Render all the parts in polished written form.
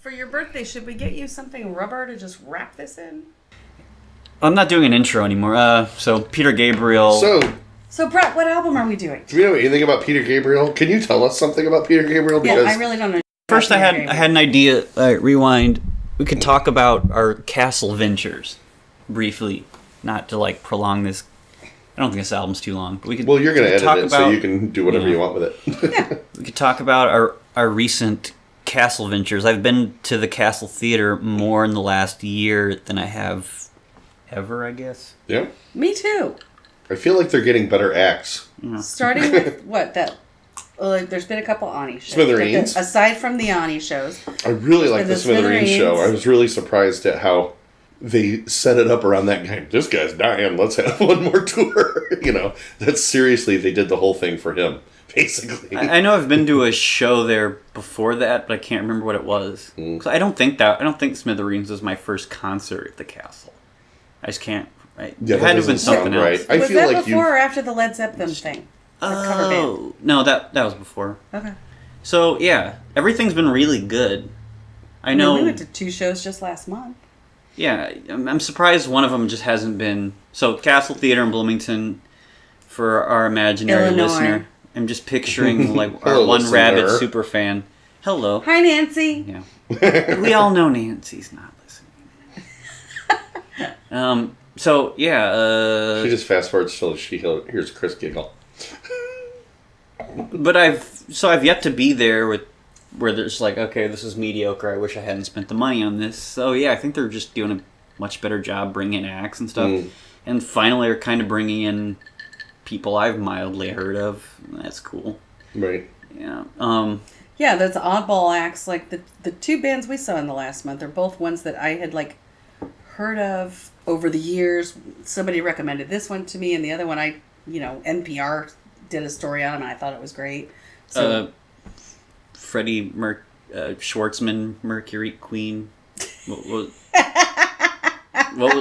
for your birthday, should we get you something rubber to just wrap this in? I'm not doing an intro anymore. So Peter Gabriel. So Brett, what album are we doing? Do you know anything about Peter Gabriel? Can you tell us something about Peter Gabriel? Because I really don't know. First, I had an idea. Rewind. We could talk about our castle ventures briefly, not to like prolong this. I don't think this album's too long, but we could. Well, you're going to edit it, about, so you can do whatever you want with it. Yeah. We could talk about our recent castle ventures. I've been to the Castle Theater more in the last year than I have ever, I guess. Yeah. Me too. I feel like they're getting better acts. Yeah. Starting with what that. There's been a couple Ani shows. Smithereens. Aside from the Ani shows. I really like the Smithereens show. I was really surprised at how they set it up around that guy. This guy's dying. Let's have one more tour. That's seriously, they did the whole thing for him, basically. I know I've been to a show there before that, but I can't remember what it was. I don't think Smithereens was my first concert at the Castle. I just can't. Right? Yeah, it had to have been something else. Right. Was that before or after the Led Zeppelin thing? Oh, no, that was before. Okay. So, yeah, everything's been really good. I know. We went to 2 shows just last month. Yeah, I'm surprised one of them just hasn't been... So, Castle Theater in Bloomington, for our imaginary listener. I'm just picturing, like, our Hello, one listener. rabid super fan. Hello. Hi, Nancy. Yeah. We all know Nancy's not listening. So, yeah... she just fast forwards till she hears Chris giggle. But I've yet to be there where there's like, okay, this is mediocre. I wish I hadn't spent the money on this. So yeah, I think they're just doing a much better job bringing in acts and stuff. And finally, they're kind of bringing in people I've mildly heard of. That's cool. Right. Yeah. Yeah, those oddball acts, like the 2 bands we saw in the last month, are both ones that I had like heard of over the years. Somebody recommended this one to me, and the other one NPR did a story on him, and I thought it was great. So, Freddie Schwartzman, Mercury Queen. What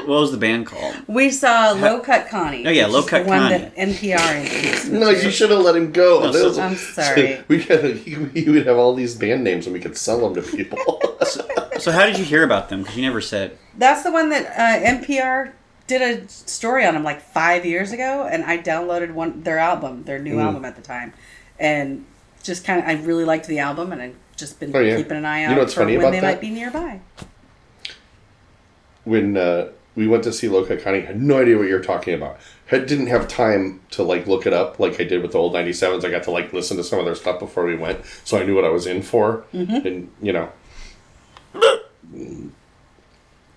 was the band called? We saw Low Cut Connie. Oh yeah, Low Cut Connie. The one Connie. that NPR introduced. No, you should have let him go. No, I'm sorry. We would have all these band names and we could sell them to people. So how did you hear about them? Because you never said. That's the one that NPR did a story on them like 5 years ago, and I downloaded their new album at the time, and just kind of I really liked the album, and I've just been keeping an eye out for when they might be nearby. When we went to see Low Cut Connie, I had no idea what you were talking about. I didn't have time to like look it up like I did with the old 97s. I got to like listen to some of their stuff before we went, so I knew what I was in for, and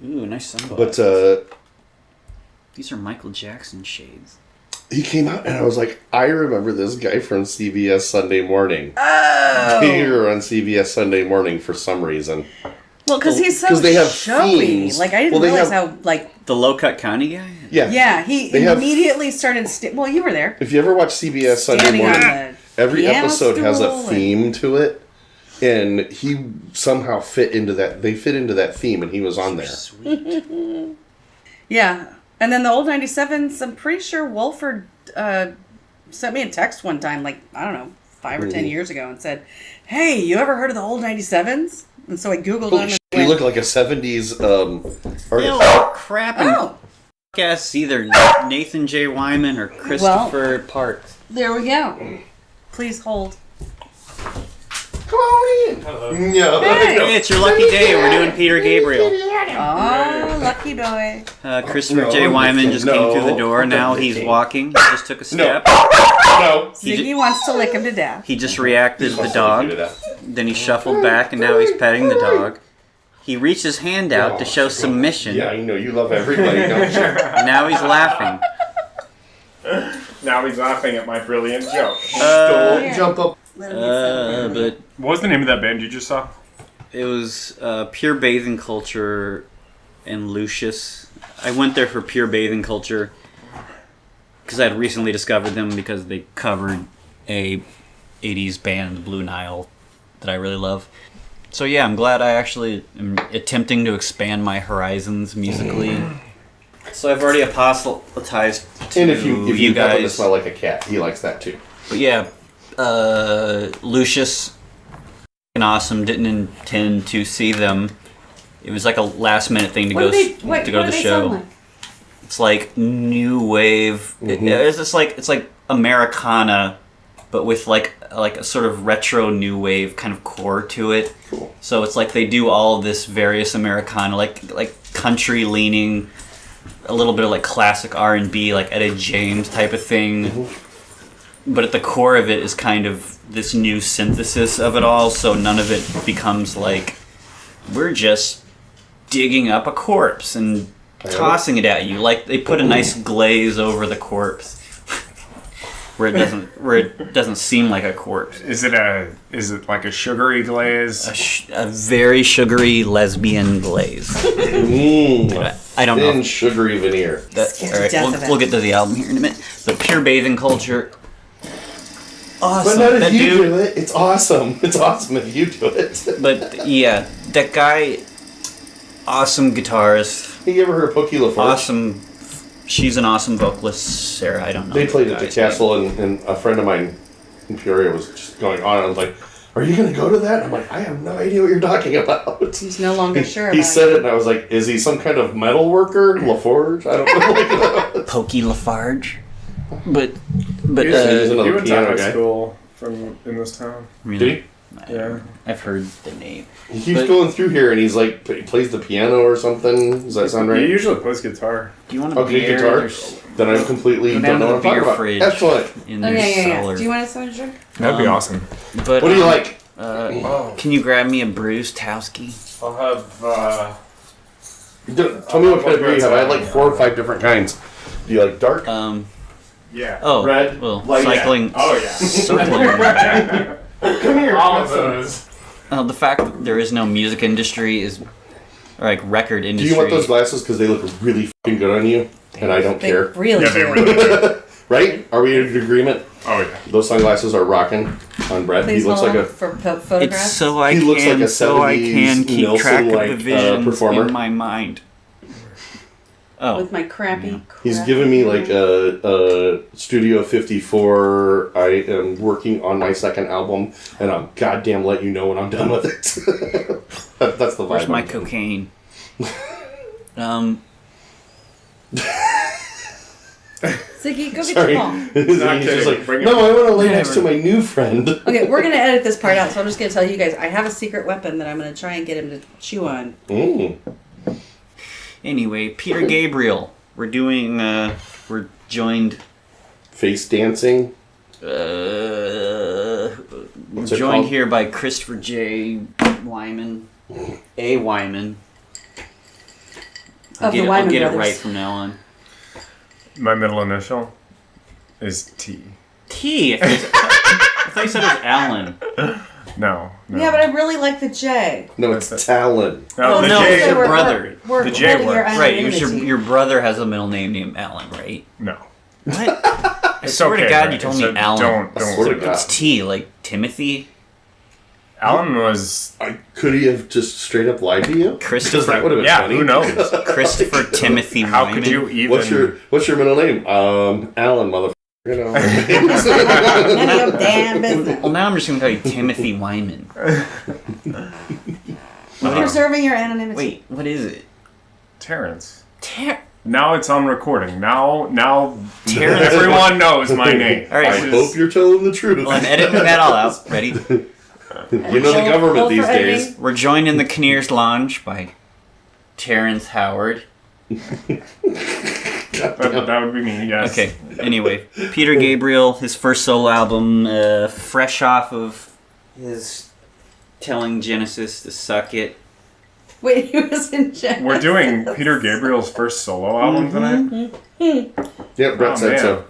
Ooh, nice sunblock. But these are Michael Jackson shades. He came out and I was like, I remember this guy from CBS Sunday Morning. Oh! Here on CBS Sunday Morning for some reason. Well, because he's so they have showy. themes. Like, I didn't realize how, like... The Low Cut Connie guy? Yeah. Yeah, he immediately started... well, you were there. If you ever watch CBS Sunday Morning, every episode has a theme to it. And he somehow fit into that. They fit into that theme, and he was on there. Sweet. Yeah. And then the old 97s, I'm pretty sure Wolford sent me a text one time, like, I don't know, 5 or 10 years ago, and said, hey, you ever heard of the old 97s? And so I Googled them. You look like a 70s artist. Oh, crap. Guess either Nathan J. Wyman or Christopher Parks. There we go. Please hold. Come on in. Hello. No. Hey, it's your lucky day. We're doing Peter Gabriel. Oh, lucky boy. Christopher J. Wyman just came through the door. Now he's walking. He just took a step. No. Ziggy wants to lick him to death. He just reacted to the dog. Then he shuffled back, and now he's petting the dog. He reached his hand out to show submission. Yeah, I know. You love everybody, don't you? And now he's laughing. Now he's laughing at my brilliant joke. Don't jump up. But What was the name of that band you just saw? it was Pure Bathing Culture and Lucius. I went there for Pure Bathing Culture because I had recently discovered them because they covered a 80s band, Blue Nile, that I really love. So yeah, I'm glad I actually am attempting to expand my horizons musically. So I've already apostatized to And if you happen to guys. smell like a cat, he likes that too. But yeah, Lucius, awesome. Didn't intend to see them. It was like a last minute thing to go to the show. Like? It's like new wave. Mm-hmm. It's just like Americana, but with like a sort of retro new wave kind of core to it. Cool. So it's like they do all this various Americana, like country leaning, a little bit of like classic R&B, like Etta James type of thing. Mm-hmm. But at the core of it is kind of this new synthesis of it all. So none of it becomes like we're just digging up a corpse and tossing it at you. Like they put a nice glaze over the corpse, where it doesn't seem like a corpse. Is it like a sugary glaze? A very sugary lesbian glaze. I don't know. Thin sugary veneer. All right, we'll get to the album here in a minute. The Pure Bathing Culture. Awesome. But not if you do it. It's awesome. It's awesome if you do it. But yeah, that guy. Awesome guitarist. You ever heard of Pokey Laforge? Awesome. She's an awesome vocalist, Sarah. I don't know. They played at the castle, and a friend of mine in Peoria was just going on. I was like, "Are you going to go to that?" I'm like, "I have no idea what you're talking about." He's no longer sure. He said it, and I was like, "Is he some kind of metal worker, Laforge?" I don't know. Pokey Lafarge. But he's another he went to piano high guy. school in this town. Really? Did he? Yeah. I've heard the name. He keeps going through here, and he's like, he plays the piano or something. Does that sound right? He usually plays guitar. Do you want a Okay, beer? guitar. Then I completely Go don't down know to what the I'm beer talking about. fridge. Excellent. In their cellar. Do you want someone to drink? That'd be awesome. But, What do you like? Can you grab me a bruised Towski? I'll have. Tell me what kind of beer you have. I had like 4 or 5 different kinds. Do you like dark? Yeah. Oh, Red, well, light, cycling. Oh yeah. Circling. Come here. All of those. The fact that there is no music industry is, or like record Do industry. you want those glasses because they look really fucking good on you, and I don't They care. really Yeah, they do. really do. Right? Are we in agreement? Oh yeah. Those sunglasses are rocking on Brett. Please He looks hold like on a for It's photographs. so I He looks like a so I 70s can keep Nelson, track of like, the visions performer. in my mind. Oh, With my crappy. He's giving me like a Studio 54. I am working on my second album, and I'll goddamn let you know when I'm done with it. That's the vibe. where's my I'm cocaine? Ziggy, go get Sorry. your ball. He's Not just kidding. like, Bring it no, I want to lay next to my new friend. Okay, we're gonna edit this part out, so I'm just gonna tell you guys I have a secret weapon that I'm gonna try and get him to chew on. Mm. Anyway, Peter Gabriel. We're doing. We're joined. Face dancing. We're What's it joined called? here by Christopher J. Wyman. A. Wyman. Of the I'll Wyman get it brothers. right from now on. My middle initial is T. T. I thought you said it was Alan. No. Yeah, but I really like the J. No, it's Talon. No, the no, J. it's your we're- brother. We're The J holding your works. Right, it was anonymity. your brother has a middle name named Alan, right? No. What? I It's swear okay, to God, right? you told It's me a- Alan. Don't. I swear to God. It's T, like Timothy. Alan was. Could he have just straight up lied to you? Because Christopher. that would have been Yeah. funny. Who knows? Christopher Timothy How Wyman. could you even? What's your middle name? Alan, motherfucker. You know. None of your damn business. Well, now I'm just going to call you Timothy Wyman. Preserving your anonymity. Wait, what is it? Terrence. Ter- Now it's on recording. Now Terrence. everyone knows my name. All right, I hope you're telling the truth. Well, I'm editing that all out. Ready? You know the government Hold these for days. editing. We're joined in the Kinnear's Lounge by Terrence Howard. That would be me. Yes. Okay, anyway. Peter Gabriel, his first solo album, fresh off of his telling Genesis to suck it. Wait, he was in Genesis. We're doing Peter Gabriel's first solo album tonight. Yep, Brett Oh, said man. so.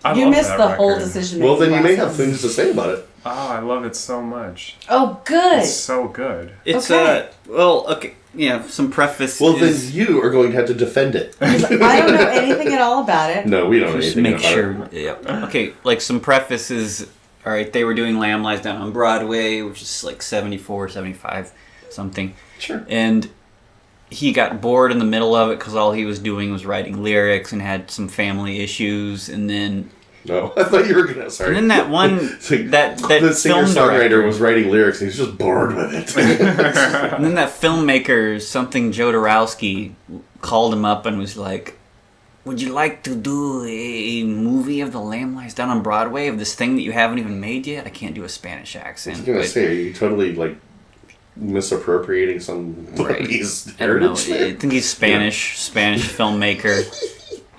I You love missed that the whole record. decision. Well, then you may have things to say about it. Oh, I love it so much. Oh, good. It's so good. It's, Okay. okay, yeah, some preface Well, then is... you are going to have to defend it. I don't know anything at all about it. No, we don't know Just anything make about sure. it. Yeah. Okay, like some prefaces. All right, they were doing Lamb Lies down on Broadway, which is like 74, 75, something. Sure. And he got bored in the middle of it because all he was doing was writing lyrics and had some family issues. And then No, I thought you were gonna. Sorry. And then that one that the film singer-songwriter director was writing lyrics and he's just bored with it. and then that filmmaker, something Jodorowsky, called him up and was like, "Would you like to do a movie of The Lamb Lies Down on Broadway of this thing that you haven't even made yet?" I can't do a Spanish accent. I was gonna say, are you totally like misappropriating somebody's heritage? I think he's Spanish filmmaker.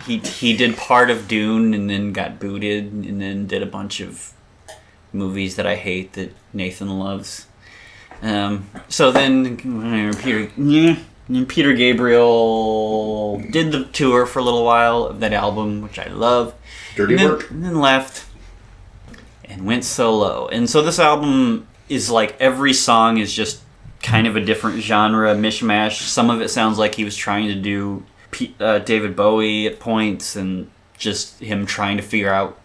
He did part of Dune and then got booted and then did a bunch of movies that I hate that Nathan loves. So then Peter Gabriel did the tour for a little while of that album, which I love. Dirty work. And then left and went solo. And so this album is like every song is just kind of a different genre, mishmash. Some of it sounds like he was trying to do David Bowie at points and just him trying to figure out,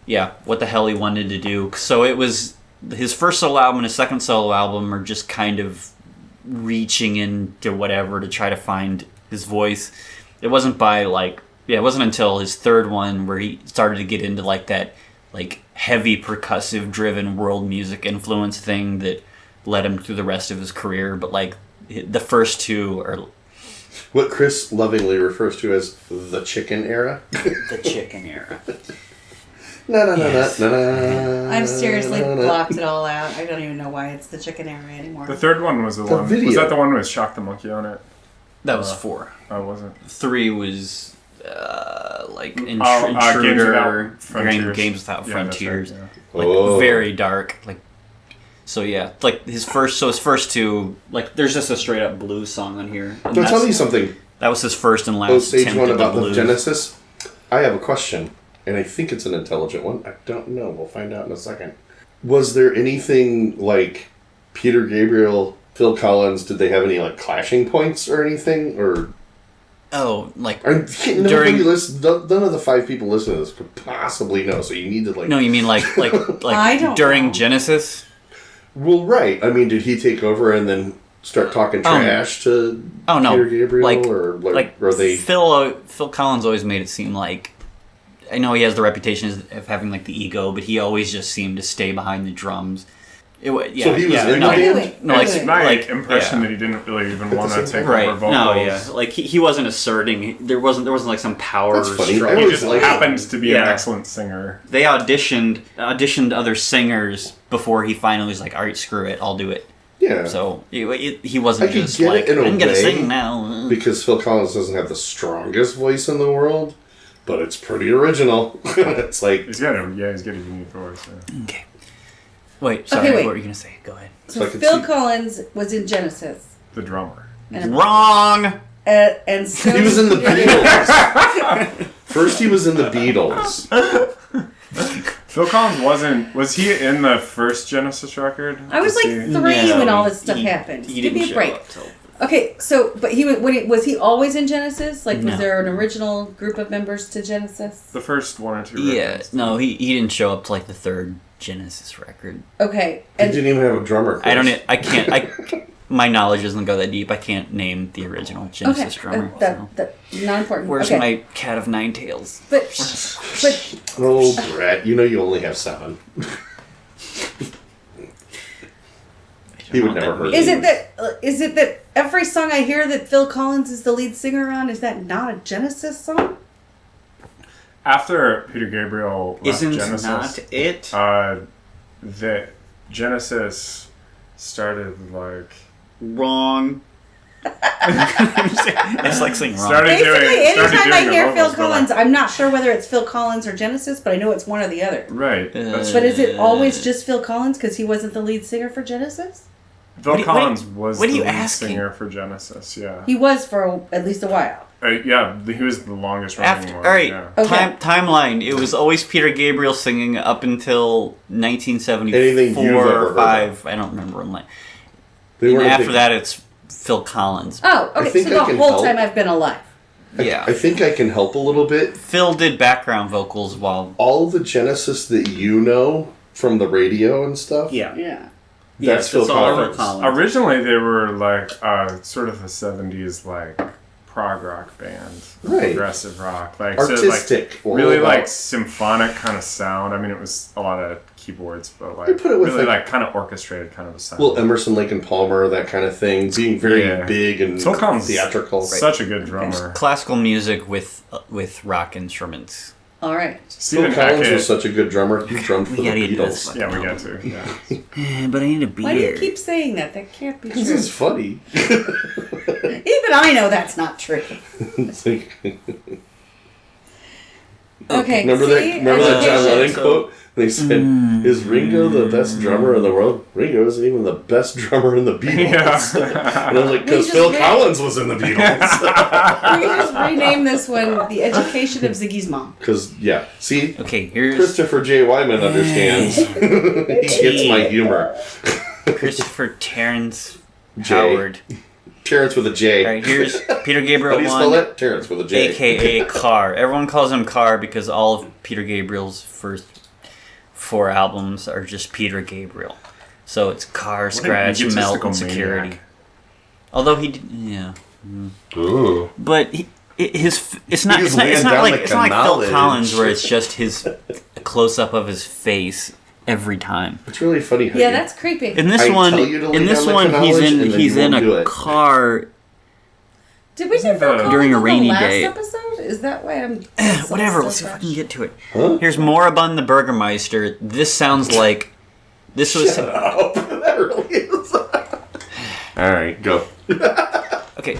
what the hell he wanted to do. So it was his first solo album and his second solo album are just kind of reaching into whatever to try to find his voice. It wasn't it wasn't until his third one where he started to get into like that like heavy percussive driven world music influence thing that led him through the rest of his career. But like the first two are what Chris lovingly refers to as the chicken era. the chicken era. I've seriously blocked it all out. I don't even know why it's the chicken era anymore. The third one was the one. video. Was that the one with Shock the Monkey on it? That was 4. Oh, was it? 3 was like Intruder, Games Without Frontiers. Right, Like very dark. Like so, like his first two, like there's just a straight up blues song on here. I'll tell you something. That was his first and last Osage attempt one at about the the blues. Genesis. I have a question, and I think it's an intelligent one. I don't know. We'll find out in a second. Was there anything like Peter Gabriel, Phil Collins? Did they have any like clashing points or anything? Or like none of the 5 people listening to this could possibly know. So you need to like. No, you mean like I don't during know. Genesis? Well, right. I mean, did he take over and then start talking trash to Peter Gabriel, or they? Phil Collins always made it seem like, I know he has the reputation of having like the ego, but he always just seemed to stay behind the drums. So he was in the band? No, it's my impression that he didn't really even want to take over vocals. No, like he wasn't asserting. There wasn't like some power. That's funny. struggle. He just happened to be an excellent singer. They auditioned other singers before he finally was like, all right, screw it, I'll do it. Yeah. So he wasn't just get like, it in a I'm gonna way, sing now. Because Phil Collins doesn't have the strongest voice in the world, but it's pretty original. It's like He's got a unique voice. Yeah. Okay. Wait, sorry, what were you gonna say? Go ahead. So Phil Collins was in Genesis. The drummer. Wrong! And so he was in the Beatles. First, he was in the Beatles. Phil Collins was he in the first Genesis record? I was like 3 when all this stuff happened. Give me a break. Okay, so but was he always in Genesis? Like, was there an original group of members to Genesis? The first 1 or 2 records. Yeah, no, he didn't show up to like the third Genesis record. Okay, He didn't even have a drummer. Chris. I can't. My knowledge doesn't go that deep. I can't name the original Genesis drummer. That's not important. Where's my cat of 9 tails? But Oh, Brett, you know you only have 7. He would never heard. Is it that every song I hear that Phil Collins is the lead singer on, is that not a Genesis song? After Peter Gabriel left Isn't Genesis, not it? The Genesis started like wrong. It's like saying wrong. Basically, anytime I hear Phil Collins, like, I'm not sure whether it's Phil Collins or Genesis, but I know it's one or the other. Right. But is it always just Phil Collins because he wasn't the lead singer for Genesis? Phil Collins was the lead singer for Genesis, yeah. He was for at least a while. Yeah, he was the longest running one. All right, yeah. Okay. Timeline. It was always Peter Gabriel singing up until 1974 Anything you've ever or heard 5. I don't remember when. And after that, it's Phil Collins. Oh, I okay. think So the I can whole help. time I've been alive. Yeah. I think I can help a little bit. Phil did background vocals while... All the Genesis that you know from the radio and stuff. Yeah. That's Phil Collins. Originally, they were like sort of a 70s like prog rock band, Right. progressive rock, like Artistic, so, like, really all like about- symphonic kind of sound. I mean, it was a lot of keyboards, but like They put it with, really like- like kind of orchestrated kind of a sound. Well, Emerson, Lake and Palmer, that kind of thing, being very Yeah. big and Phil Collins, theatrical. such a good drummer. Classical music with rock instruments. All right. Phil Stephen Collins Hackett. was such a good drummer. He drummed for the gotta get to Beatles. this. Yeah, we got to. Yeah. But I need a beer. Why do you keep saying that? That can't be This true. is funny. Even I know that's not true. It's like, Okay. remember see? that John Education. Lennon quote? They said, "Is Ringo the best drummer in the world?" Ringo isn't even the best drummer in the Beatles. Yeah. And I was like, We because just Phil read- Collins was in the Beatles. We can just rename this one "The Education of Ziggy's Mom." Because yeah, see, Okay, here's Christopher J. Wyman understands. He gets my humor. Christopher Terrence J. Howard. Terrence with a J. All right, here's Peter How Gabriel do you spell I, it? Terrence with a J. a.k.a. Carr. Everyone calls him Carr because all of Peter Gabriel's first 4 albums are just Peter Gabriel. So it's Carr, Scratch, Melt, egotistical and Security. maniac. Although he did, yeah. Ooh. But it's not He's like laying down Phil the Collins knowledge. where it's just his close up of his face every time. It's really funny how Yeah, you- that's creepy. In this I one, tell you to lay in this down the one, knowledge and then he's you in won't do a it. car. Did we do Phil Collins During a on rainy the last day. episode? Is that why I'm Whatever. so Let's see if I fresh? can get to it. Huh? Here's Moribund the Burgermeister. This sounds like this was Oh, that really is. All right, go. okay.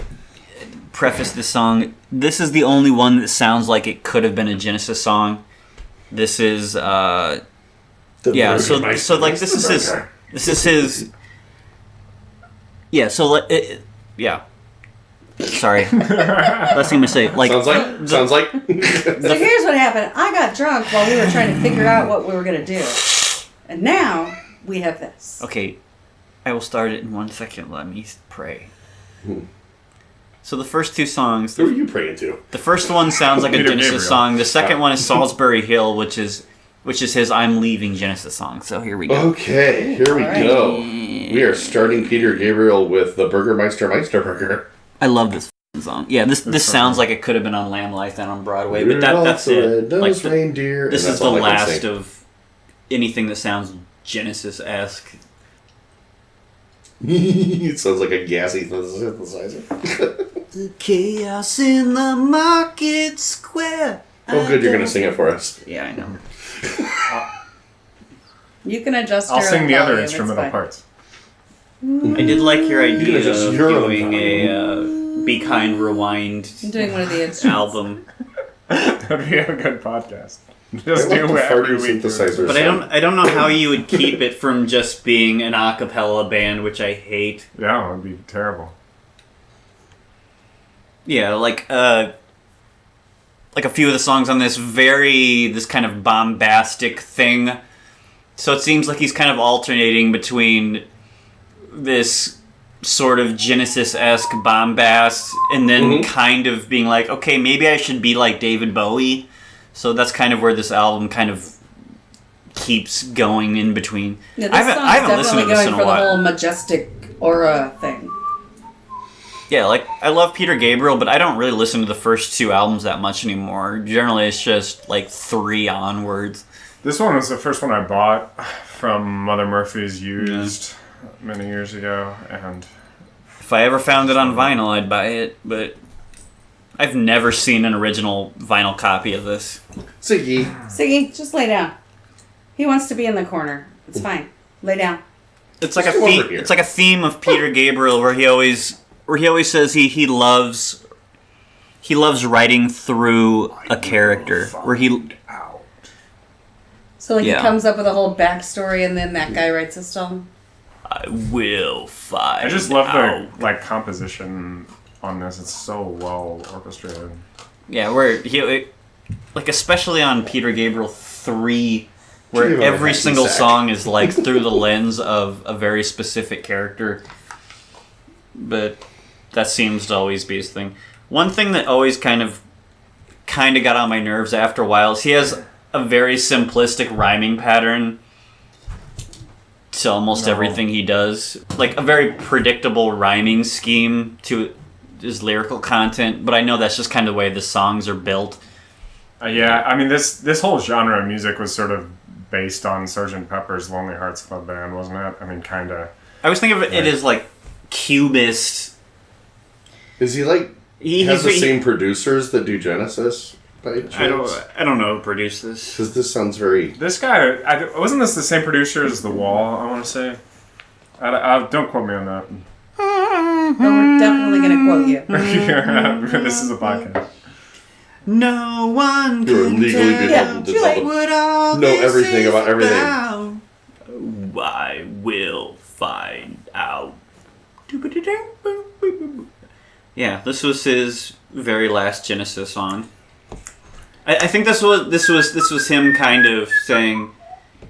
Preface this song. This is the only one that sounds like it could have been a Genesis song. This is The yeah. So Burgermeister like makes this the is his. burger. This is his. Yeah. So yeah. Sorry. Last thing I'm gonna say. Like Sounds like. So here's what happened. I got drunk while we were trying to figure out what we were going to do. And now we have this. okay. I will start it in 1 second. Let me pray. Hmm. So the first 2 songs. Who are you praying to? The first one sounds like a Peter Genesis Gabriel. song. The second one is Salisbury Hill, which is his "I'm Leaving" Genesis song. So here we go. Okay, here we All right. go. We are starting Peter Gabriel with the Burgermeister Meisterburger. I love this f***ing song. Yeah, this sounds like it could have been on Lamb Life down on Broadway, but that's it. Like, Reindeer. this and is that's the all I can last sing. of anything that sounds Genesis-esque. It sounds like a gassy synthesizer. The chaos in the market square. Oh, good, you're going to sing it for us. Yeah, I know. You can adjust I'll your sing own the other volume, it's instrumental fine. parts. I did like your idea just of your own doing a Be Kind Rewind I'm doing one of the instruments. album. That'd be a good podcast. Just I like do the it every farting week. synthesizer. But I don't know how you would keep it from just being an a cappella band, which I hate. Yeah, it would be terrible. Yeah, like a few of the songs on this kind of bombastic thing. So it seems like he's kind of alternating between this sort of Genesis-esque bombast and then kind of being like, okay, maybe I should be like David Bowie. So that's kind of where this album kind of keeps going in between. Yeah, this I haven't song's listened to definitely this going in a for the while. whole majestic aura thing. Yeah, like, I love Peter Gabriel, but I don't really listen to the first 2 albums that much anymore. Generally, it's just, like, 3 onwards. This one was the first one I bought from Mother Murphy's used many years ago, and If I ever found it on vinyl, I'd buy it, but I've never seen an original vinyl copy of this. Ziggy. Siggy, just lay down. He wants to be in the corner. It's fine. Lay down. It's like a Just come over theme. here. It's like a theme of Peter Gabriel, where he always says he loves writing through a character, where he. So like Yeah. he comes up with a whole backstory and then that guy writes a song. I will find. I just love out. the composition on this. It's so well orchestrated. Yeah, where he especially on Peter Gabriel 3, where Give him a every hacky single sack. song is like through the lens of a very specific character. But that seems to always be his thing. One thing that always kind of got on my nerves after a while is he has a very simplistic rhyming pattern to almost everything he does. Like a very predictable rhyming scheme to his lyrical content, but I know that's just kind of the way the songs are built. Yeah, I mean, this whole genre of music was sort of based on Sgt. Pepper's Lonely Hearts Club Band, wasn't it? I mean, kind of. I always think of it as like cubist. Is he like has the same producers that do Genesis? By chance? I don't know who produced this. Because this sounds very. This guy, wasn't this the same producer as The Wall? I want to say. Don't quote me on that. But we're definitely going to quote you. This is a podcast. No one You're can legally tell beholden to what all know this everything is about everything. about. I will find out. Yeah, this was his very last Genesis song. I think this was him kind of saying,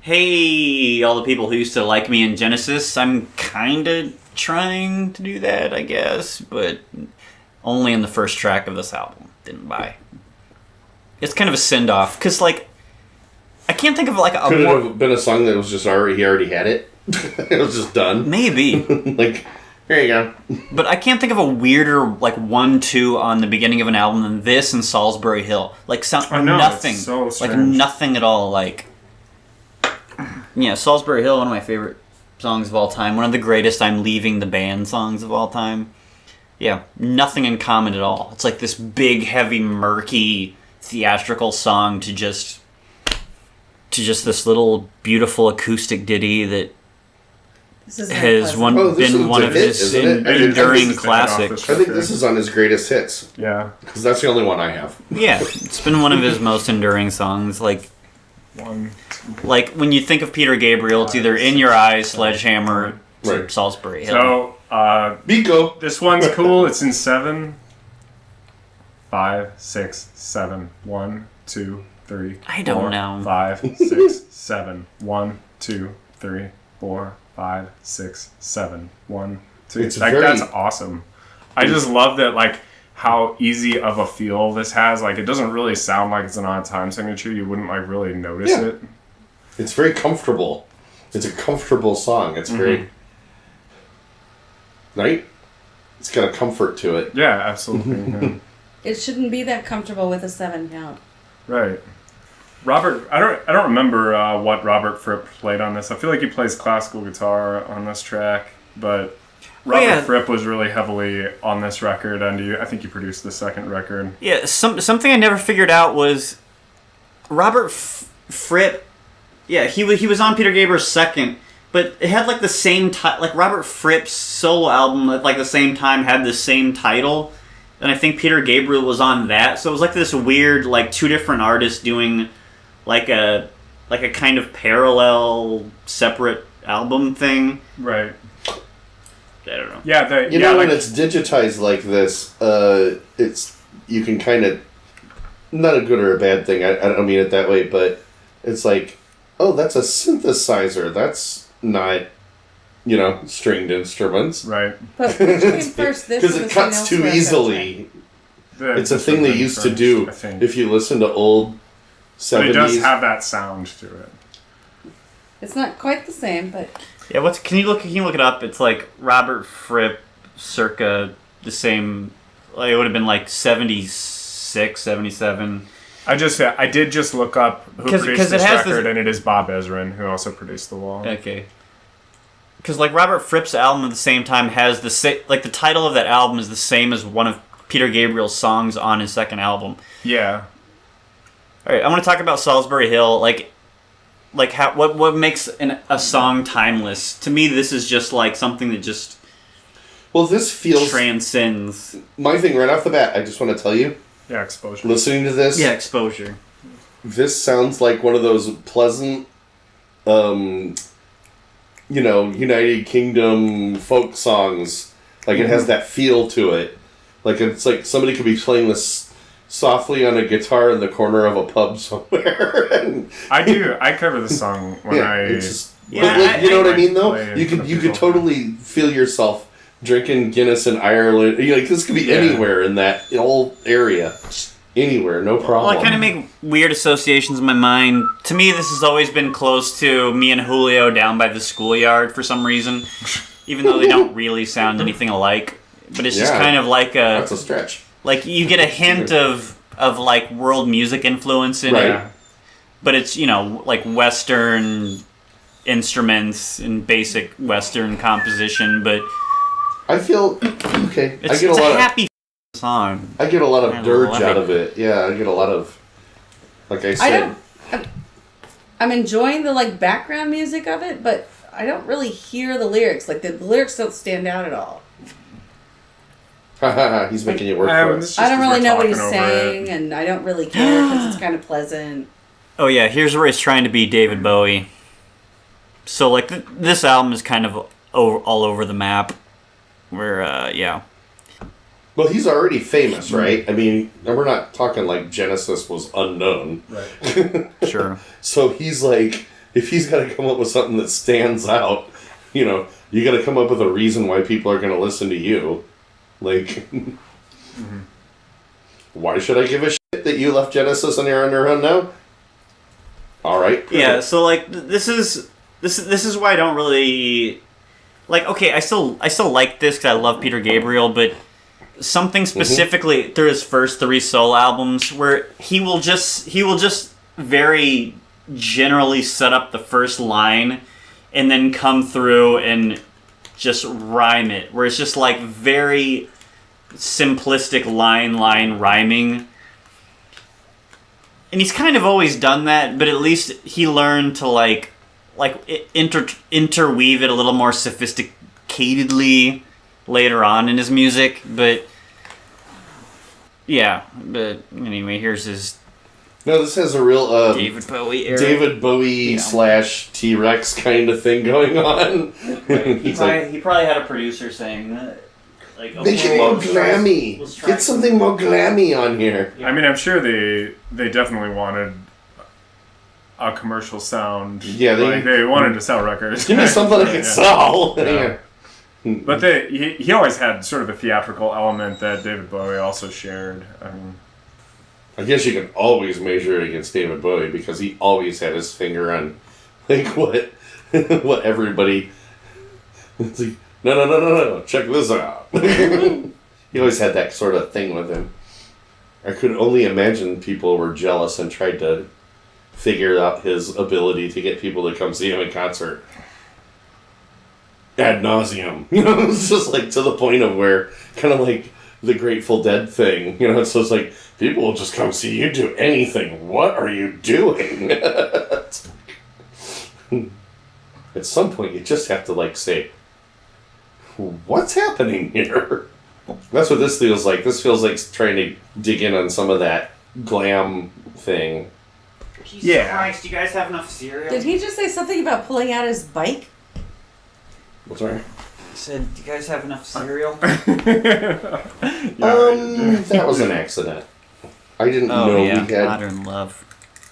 "Hey, all the people who used to like me in Genesis, I'm kind of trying to do that, I guess, but only in the first track of this album. Didn't buy." It's kind of a send off because, like, I can't think of like a Could it have been a song that was just he already had it? It was just done. Maybe. Like, here you go. But I can't think of a weirder like 1-2 on the beginning of an album than this and Salisbury Hill. Like nothing. It's so like strange. nothing at all. Like yeah, Salisbury Hill, one of my favorite songs of all time. One of the greatest I'm Leaving the Band songs of all time. Yeah, nothing in common at all. It's like this big, heavy, murky, theatrical song to just this little beautiful acoustic ditty that has been one of his enduring classics. I think this is on his greatest hits. Yeah. Because that's the only one I have. Yeah, it's been one of his most enduring songs. Like when you think of Peter Gabriel, it's either In Your Eyes, Sledgehammer, Right. Salisbury Hill. So, Biko. this one's cool. It's in 7, 5, 6, 7, 1, 2, 3. I don't 4, know. 5, 6, 7, 1, 2, 3, 4, 5, 6, 7, 1, 2. It's like very- that's awesome. I just love that, like, how easy of a feel this has. Like, it doesn't really sound like it's an odd time signature. You wouldn't like really notice it. It's very comfortable. It's a comfortable song. It's very. Right? It's got a comfort to it. Yeah, absolutely. Yeah. It shouldn't be that comfortable with a 7 count. Right. Robert, I don't remember what Robert Fripp played on this. I feel like he plays classical guitar on this track, but Robert Fripp was really heavily on this record, and I think he produced the second record. Yeah, something I never figured out was Robert Fripp. Yeah, he was on Peter Gabriel's second, but it had like the same like Robert Fripp's solo album at like the same time had the same title, and I think Peter Gabriel was on that. So it was like this weird like two different artists doing like a kind of parallel separate album thing. Right. I don't know. Yeah, You know, when it's digitized like this, it's you can kind of not a good or a bad thing. I don't mean it that way, but it's like, oh, that's a synthesizer. That's not, stringed instruments. Right. But which came first, this Because or it the cuts too Signal easily. It's a thing they used to I do. think. If you listen to old 70s. But it does have that sound to it. It's not quite the same, but Yeah, can you look it up? It's like Robert Fripp circa the same, like it would have been like 76, 77. I did just look up who 'Cause produced it this has record, this- and it is Bob Ezrin, who also produced The Wall. Okay. Because like Robert Fripp's album at the same time has the title of that album is the same as one of Peter Gabriel's songs on his second album. Yeah. All right, I want to talk about Salisbury Hill. Like how what makes a song timeless? To me, this is just like something that just Well, this feels. transcends. My thing right off the bat, I just want to tell you, Yeah, exposure. listening to this, Yeah, exposure. this sounds like one of those pleasant, United Kingdom folk songs. Like, it has that feel to it. Like, it's like somebody could be playing this softly on a guitar in the corner of a pub somewhere. And, I cover the song when it's just, Yeah, but like, you know what I mean, though? play You for could people. totally feel yourself drinking Guinness in Ireland. This could be anywhere in that whole area. Anywhere, no problem. Well, I kind of make weird associations in my mind. To me, this has always been close to me and Julio down by the schoolyard for some reason, even though they don't really sound anything alike. but it's just kind of like that's a stretch. Like you get a hint of like world music influence in it, but it's like Western instruments and basic Western composition. But I feel okay. It's a happy song. I get a lot of dirge out of it. Yeah, I get a lot of, like I said. I'm enjoying the like background music of it, but I don't really hear the lyrics. Like the lyrics don't stand out at all. He's making you work for us. I don't really know what he's saying, and I don't really care because it's kind of pleasant. Oh yeah, here's where he's trying to be David Bowie. So like this album is kind of all over the map. Where Well, he's already famous, right? I mean, we're not talking like Genesis was unknown. Right. Sure. So he's like, if he's got to come up with something that stands out, you got to come up with a reason why people are going to listen to you. Like, why should I give a shit that you left Genesis and you're on your own now? All right. Yeah. So like, this is why I don't really like. Okay, I still like this because I love Peter Gabriel, but something specifically through his first 3 solo albums where he will just very generally set up the first line and then come through and just rhyme it, where it's just like very simplistic line rhyming. And he's kind of always done that, but at least he learned to like interweave it a little more sophisticatedly later on in his music. But yeah, but anyway, here's his this has a real David Bowie era. David Bowie / T-Rex kind of thing going on. He probably had a producer saying that. Like, make it more glammy. Get something more glammy on here. I mean, I'm sure they definitely wanted a commercial sound. Yeah, they wanted to sell records. Give me something I can sell. Yeah. But he always had sort of a theatrical element that David Bowie also shared. I guess you can always measure it against David Bowie because he always had his finger on like what everybody. It's like, no, check this out. He always had that sort of thing with him. I could only imagine people were jealous and tried to figure out his ability to get people to come see him in concert. Ad nauseum. It's just like to the point of where, kind of like the Grateful Dead thing. So it's like, people will just come see you do anything. What are you doing? At some point, you just have to like say, what's happening here? That's what this feels like. This feels like trying to dig in on some of that glam thing. Jesus Christ, do you guys have enough cereal? Did he just say something about pulling out his bike? What's wrong? He said, do you guys have enough cereal? That was an accident. I didn't know we had... Modern Love.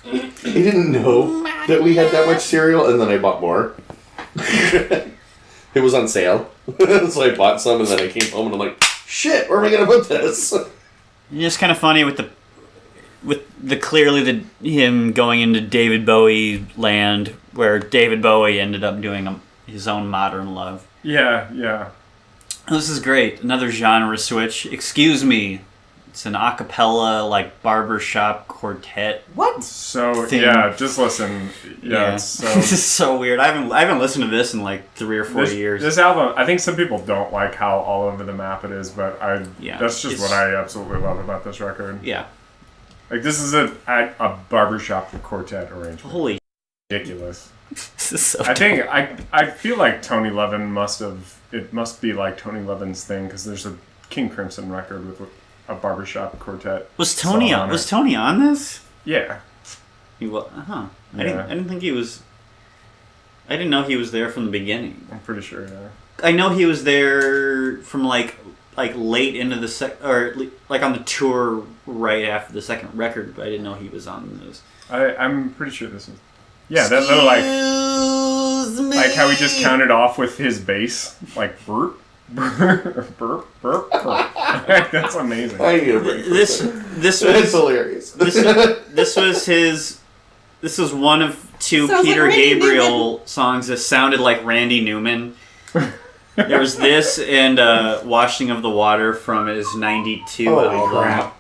I didn't know that we had that much cereal, and then I bought more. It was on sale. So I bought some, and then I came home, and I'm like, shit, where am I going to put this? It's just kind of funny with the clearly him going into David Bowie land, where David Bowie ended up doing his own Modern Love. Yeah. This is great. Another genre switch. Excuse me. It's an a cappella, like, barbershop quartet. What? So, thing. yeah, just listen. Yeah. It's this is so weird. I haven't listened to this in, like, 3 or 4 years. This album, I think some people don't like how all over the map it is, but that's just what I absolutely love about this record. Yeah. Like, this is a barbershop quartet arrangement. Holy ridiculous. This is so I feel like Tony Levin must be like Tony Levin's thing, because there's a King Crimson record with a barbershop quartet. Was Tony on this? Yeah. He was. Yeah. I didn't think he was. I didn't know he was there from the beginning. I'm pretty sure. Yeah. I know he was there from like late into the or like on the tour right after the second record, but I didn't know he was on this. I'm pretty sure this is. Yeah, that's like how he just counted off with his bass, like burp, burp, burp, burp, burp. That's amazing. I need a break. This was hilarious. This was one of 2 Sounds Peter like Randy Gabriel songs that sounded like Randy Newman. There was this and Washing of the Water from his 92 album.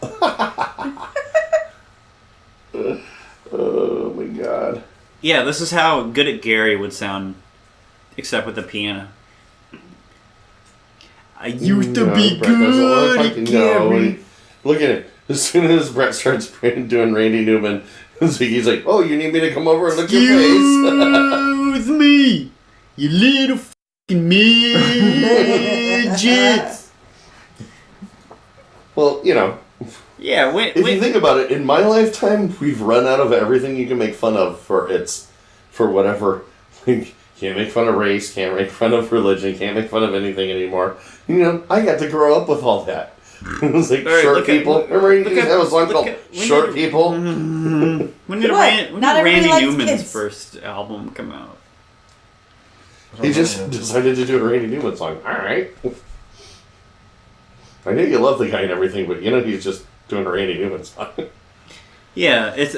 Oh my god. Yeah, this is how Good at Gary would sound, except with the piano. I used to be good at Gary. Look at it. As soon as Brett starts doing Randy Newman, Ziggy's like, "Oh, you need me to come over and lick your face?" Excuse me, you little fucking midgets. Well, Yeah, if you think about it, in my lifetime, we've run out of everything you can make fun of for whatever. Like, can't make fun of race, can't make fun of religion, can't make fun of anything anymore. I got to grow up with all that. It was like right, short people. Remember you used to have a song called Short People? When did Not everybody Randy likes Newman's kids. first album come out? He just decided to do a Randy Newman song. Alright. I know you love the guy and everything, but he's just doing a Randy Newman song. Yeah, it's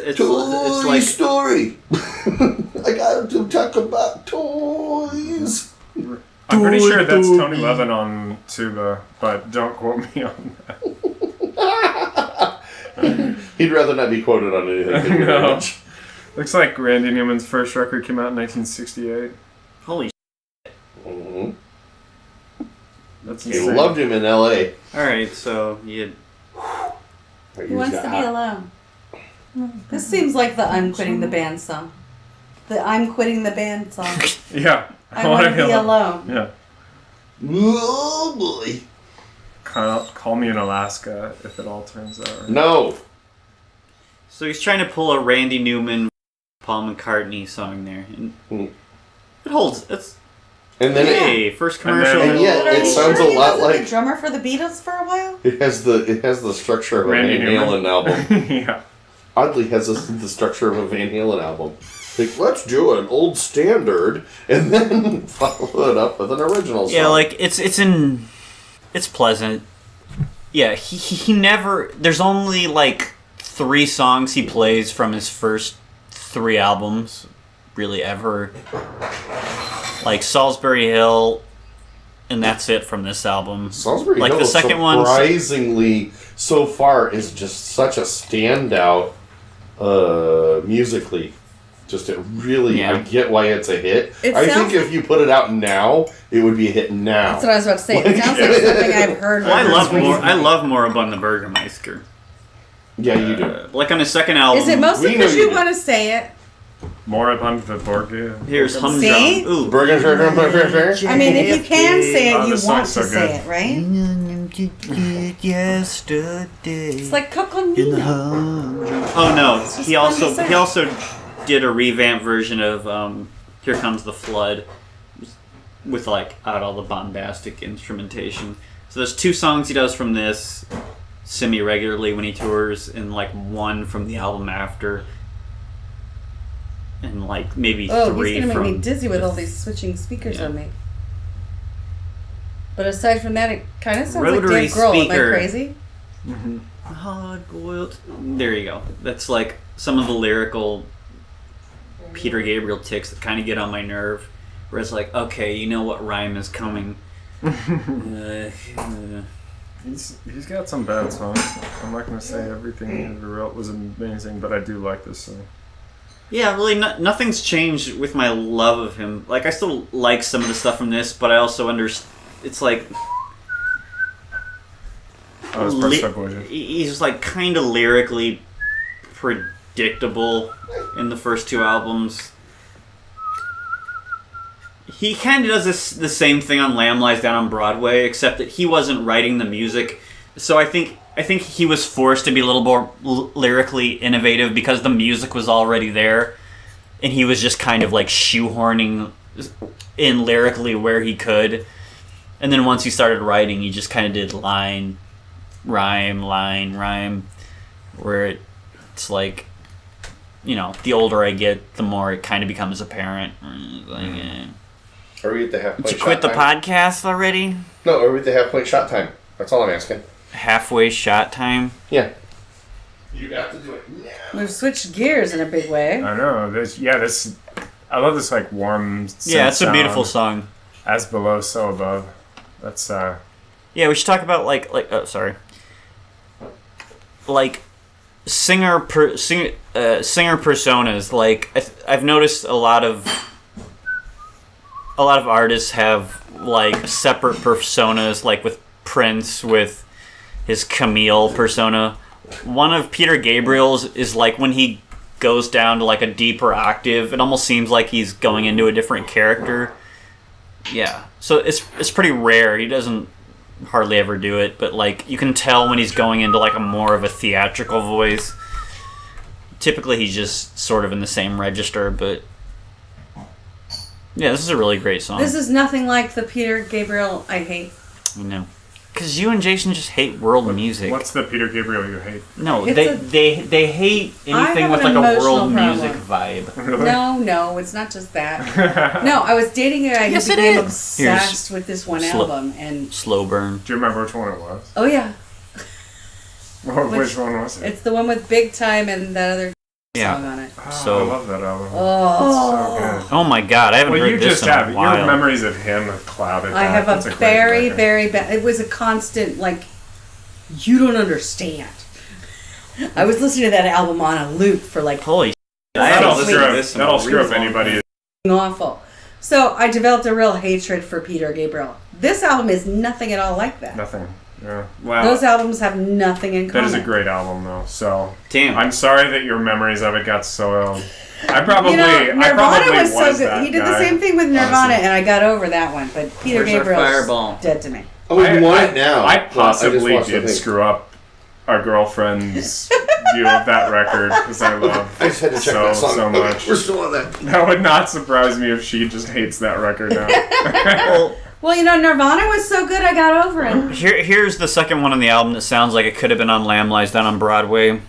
like story. I got to talk about toys. I'm pretty sure that's Tony Levin on tuba, but don't quote me on that. He'd rather not be quoted on anything. Thank you very much. Looks like Randy Newman's first record came out in 1968. holy. Mm-hmm. That's He insane. loved him in L.A. All right, so you. Who wants to be alone? This seems like the I'm quitting the band song. The I'm quitting the band song. Yeah. I want to be alone. Yeah. Oh boy. Call me in Alaska if it all turns out right. No. So he's trying to pull a Randy Newman, Paul McCartney song there, and it holds. It's And then first commercial. And yet, But are it you sounds sure a he lot wasn't like the drummer for the Beatles for a while. it has the structure of a Randy Van Newman. Halen album. Yeah. Oddly, has the structure of a Van Halen album. Like, let's do an old standard and then follow it up with an original song. Yeah, like it's pleasant. Yeah, he never. There's only like 3 songs he plays from his first 3 albums, really ever. Like Salisbury Hill, and that's it from this album. Salisbury like Hill, the second one, surprisingly, so far is just such a standout musically. Just it really, Yeah. I get why it's a hit. It I sounds think if you put it out now, it would be a hit now. That's what I was about to say. It sounds like something I've heard. Well, I recently. love Moribund the Burgermeister. Yeah, you do. Like on his second album. Is it mostly We know because you you do. want to say it? Moribund the Borgia. Here's Humdrum. See? Ooh. Burger. I mean, if you can say Oh, it, you this want song's to so say good. it, right? Yesterday. It's like Coconino. Oh no, just he fun to also say. did a revamped version of Here Comes the Flood with like all the bombastic instrumentation. So there's 2 songs he does from this semi-regularly when he tours, and like 1 from the album after, and like maybe 3 Oh, he's gonna from make me dizzy with the- all these switching speakers Yeah. on me. But aside from that, it kind of sounds Rotary like Dave Grohl. speaker. Am I crazy? Hard boiled. There you go. That's like some of the lyrical Peter Gabriel ticks that kind of get on my nerve. Where it's like, okay, you know what rhyme is coming. He's got some bad songs. I'm not gonna say everything he ever wrote was amazing, but I do like this song. Yeah, really, nothing's changed with my love of him. Like, I still like some of the stuff from this, but I also understand. It's like Oh, it's Press Up Voyager. he's like kind of lyrically predictable in the first 2 albums. He kind of does the same thing on Lamb Lies Down on Broadway, except that he wasn't writing the music. So I think he was forced to be a little more lyrically innovative because the music was already there, and he was just kind of like shoehorning in lyrically where he could. And then once he started writing, he just kind of did line, rhyme, where it's like, the older I get, the more it kind of becomes apparent. Like, Are we at the half point Did you shot quit the time? podcast already? No, are we at the half point shot time? That's all I'm asking. Halfway shot time? Yeah. You have to do it now. We've switched gears in a big way. I know. I love this like warm. Yeah, it's a synth beautiful sound. song. As below, so above. That's Yeah, we should talk about like singer personas. Like I've noticed a lot of artists have like separate personas, like with Prince with his Camille persona. One of Peter Gabriel's is like when he goes down to like a deeper octave, it almost seems like he's going into a different character. Yeah, so it's pretty rare. He doesn't hardly ever do it, but like you can tell when he's going into like a more of a theatrical voice. Typically he's just sort of in the same register, but yeah, this is a really great song. This is nothing like the Peter Gabriel I hate. I know. Because you and Jason just hate world music. What's the Peter Gabriel you hate? No, It's they hate anything with like a world music vibe. Really? No, it's not just that. No, I was dating a guy who Yes, it became is. obsessed with this one album, and Slow burn. Do you remember which one it was? oh yeah, Which one was it? it's the one with Big Time and that other Yeah. song on it. Oh, So- I love that album. Oh, So good. Oh my god, I haven't Well, heard you this just in have a your while. memories of him have clouded. I that. have That's a great very, record. very bad. It was a constant like, you don't understand. I was listening to that album on a loop for like Holy shit. I That'll haven't screw listened to up, this in a that'll screw up really long anybody. awful. So I developed a real hatred for Peter Gabriel. This album is nothing at all like that. Nothing. Yeah. Wow. Those albums have nothing in That common. is a great album, though. So Damn. I'm sorry that your memories of it got soiled. I probably, Nirvana I probably was so good. that He did guy, the same thing with Nirvana, honestly. and I got over that one. But Peter Where's our Gabriel's fireball? dead to me. Oh, you want it now? I Well, possibly just watched the did thing. screw up our girlfriend's view of that record because I love I just had to check so, that song. so Okay, much. we're still on that. That would not surprise me if she just hates that record now. Well, Well, Nirvana was so good, I got over it. here's the second one on the album that sounds like it could have been on Lamb Lies Down on Broadway.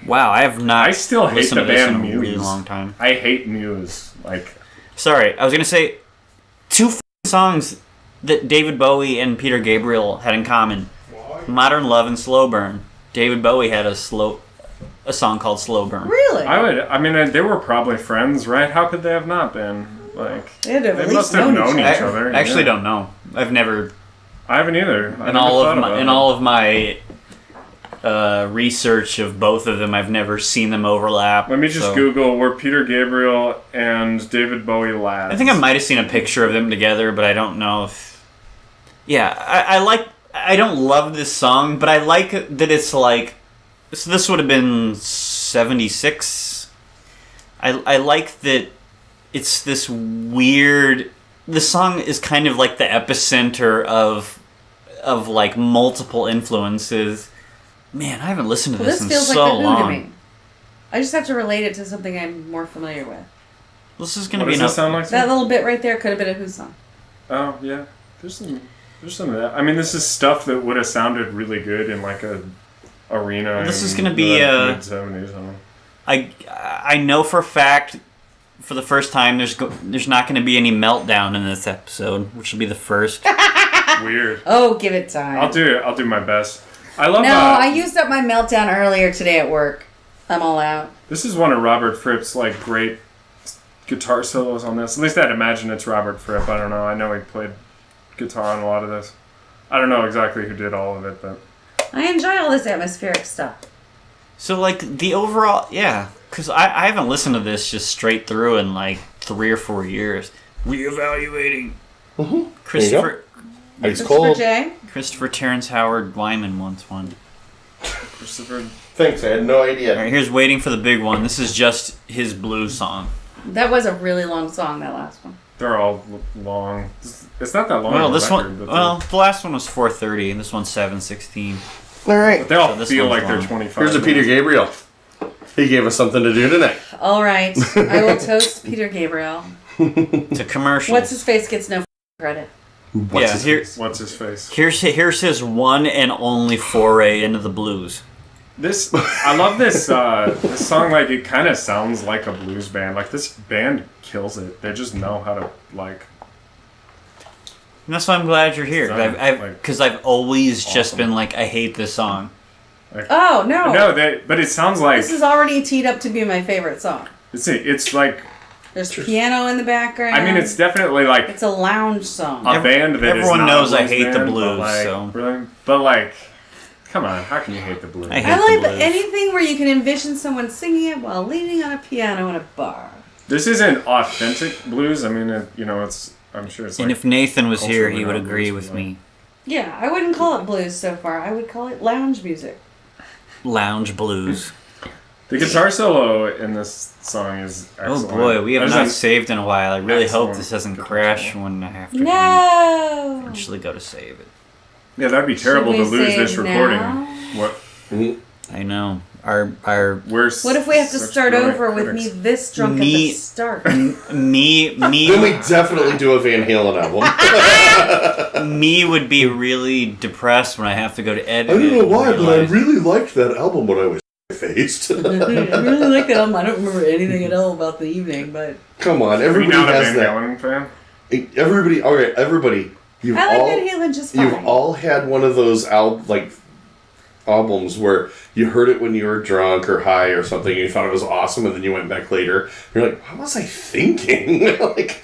Wow, I have not I still hate listened the to this band in a Muse. really long time. I hate Muse. Like, Sorry, I was gonna say two songs that David Bowie and Peter Gabriel had in common: Modern Love and Slow Burn. David Bowie had a song called Slow Burn. Really? I mean, they were probably friends, right? How could they have not been? Like, They'd have at they least must have known each each other. other. I actually yeah. don't know. I've never I haven't either. I in never all thought of about my it. in all of my research of both of them, I've never seen them overlap. Let me just so- Google were Peter Gabriel and David Bowie lads. I think I might have seen a picture of them together, but I don't know if. Yeah, I like. I don't love this song, but I like that it's like. So this would have been 76. I like that it's this weird. The song is kind of like the epicenter of like multiple influences. Man, I haven't listened to Well, this, this in feels so like the Who to long. me. I just have to relate it to something I'm more familiar with. This is gonna What be does this sound like? That little bit right there could have been a Who song. Oh yeah, there's some of that. I mean, this is stuff that would have sounded really good in like a arena. This is in gonna be, the mid-70s. I know for a fact, for the first time, there's not going to be any meltdown in this episode, which will be the first. Weird. Oh, give it time. I'll do my best. I love. No, I used up my meltdown earlier today at work. I'm all out. This is one of Robert Fripp's like great guitar solos on this. At least I'd imagine it's Robert Fripp. I don't know. I know he played guitar on a lot of this. I don't know exactly who did all of it, but I enjoy all this atmospheric stuff. So, like, the overall, yeah, because I haven't listened to this just straight through in like 3 or 4 years. Reevaluating. Mm-hmm. Christopher Ice Christopher cold. J. Christopher Terrence Howard Wyman once won. Christopher. Thanks, I had no idea. All right, here's Waiting for the Big One. This is just his blues song. That was a really long song, that last one. They're all long. It's not that long. Well, of a this record, one, but well, the last one was 4:30, and this one's 7:16. All right. they all so this feel one's like they're long. 25. Here's a Peter minutes. Gabriel. He gave us something to do tonight. All right. I will toast Peter Gabriel. To commercials. What's his face gets no credit. What's Yeah, his here, face? What's his face? here's his one and only foray into the blues. This I love this this song. Like it kind of sounds like a blues band. Like this band kills it. They just know how to like. And that's why I'm glad you're here. Sound Because I've always just awesome. been like, I hate this song. Like, Oh, no. no, but it sounds like This is already teed up to be my favorite song. it's like There's piano in the background. I mean, it's definitely like it's a lounge song. A band that everyone is not knows a I blues hate the band, blues. but like, So, really? But like, come on, how can you hate the blues? I hate I like the blues. anything where you can envision someone singing it while leaning on a piano in a bar. This isn't authentic blues. I mean, it's. I'm sure it's. And like if Nathan was here, culturally he would not agree blues, with but, me. Yeah, I wouldn't call it blues so far. I would call it lounge music. Lounge blues. The guitar solo in this song is excellent. Oh boy, we have There's not a- saved in a while. I really hope excellent this doesn't guitar crash solo. when I have to No. eventually go to save it. Yeah, that'd be terrible Should to we lose say this it recording. now? What? I know. Our We're What if we have to such start brilliant over with critics. me this drunk at Me- the start? me Then we definitely do a Van Halen album. me would be really depressed when I have to go to edit. I don't know it why, and but I realize- really liked that album when I was faced. I really like that album. I don't remember anything at all about the evening, but Come on, Are you everybody not a has Van that. Halen fan? Everybody, all right, everybody. You've I like all Van Halen just fine. you've all had one of those albums where you heard it when you were drunk or high or something, and you thought it was awesome, and then you went back later. You're like, what was I thinking? Like,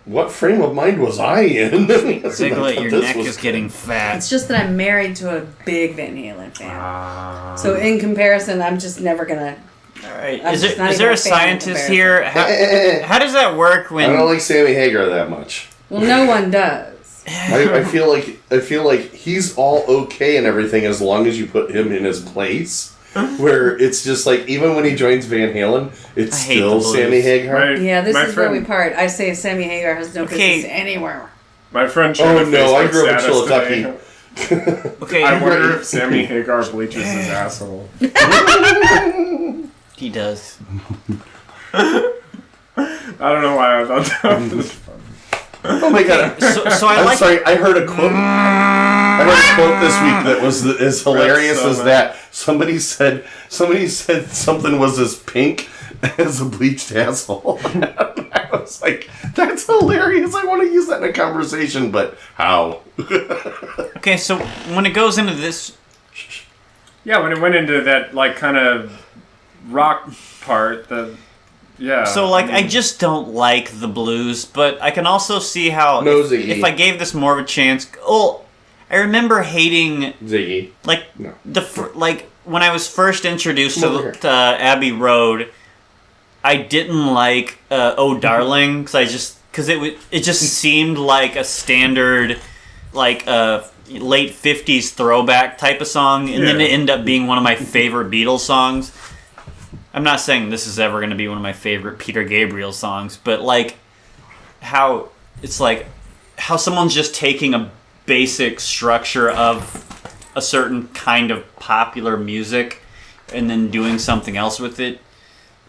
what frame of mind was I in? Ziglet, your neck is getting fat. It's just that I'm married to a big Van Halen fan. So in comparison, I'm just never gonna. All right. I'm Is just not there even a a fan in scientist comparison. here? How does that work I when? don't like Sammy Hagar that much. Well, no one does. I feel like he's all okay and everything as long as you put him in his place. Where it's just like even when he joins Van Halen, it's I hate still the blues. Sammy Hagar. Yeah, this my is where we friend- part. I say Sammy Hagar has no Okay. business anywhere. My friend shared Oh a no, I Facebook grew up in status Chillicothe. today. Okay, I wonder if Sammy Hagar bleaches his asshole. he does. I don't know why I thought that was funny. Oh my god! So I I'm like. sorry. I heard a quote. I heard a quote this week that was as hilarious so as nice. that. Somebody said something was as pink as a bleached asshole. I was like, that's hilarious. I want to use that in a conversation, but how? Okay, so when it goes into this, Yeah, when it went into that like kind of rock part, yeah. so like I mean, just don't like the blues, but I can also see how No, if, Ziggy. if I gave this more of a chance. Oh, I remember hating Ziggy. like No. like when I was first introduced Come over to Abbey Road. I didn't like "Oh Darling" because it just seemed like a standard like late '50s throwback type of song, and then Yeah. it ended up being one of my favorite Beatles songs. I'm not saying this is ever going to be one of my favorite Peter Gabriel songs, but like how it's like how someone's just taking a basic structure of a certain kind of popular music and then doing something else with it.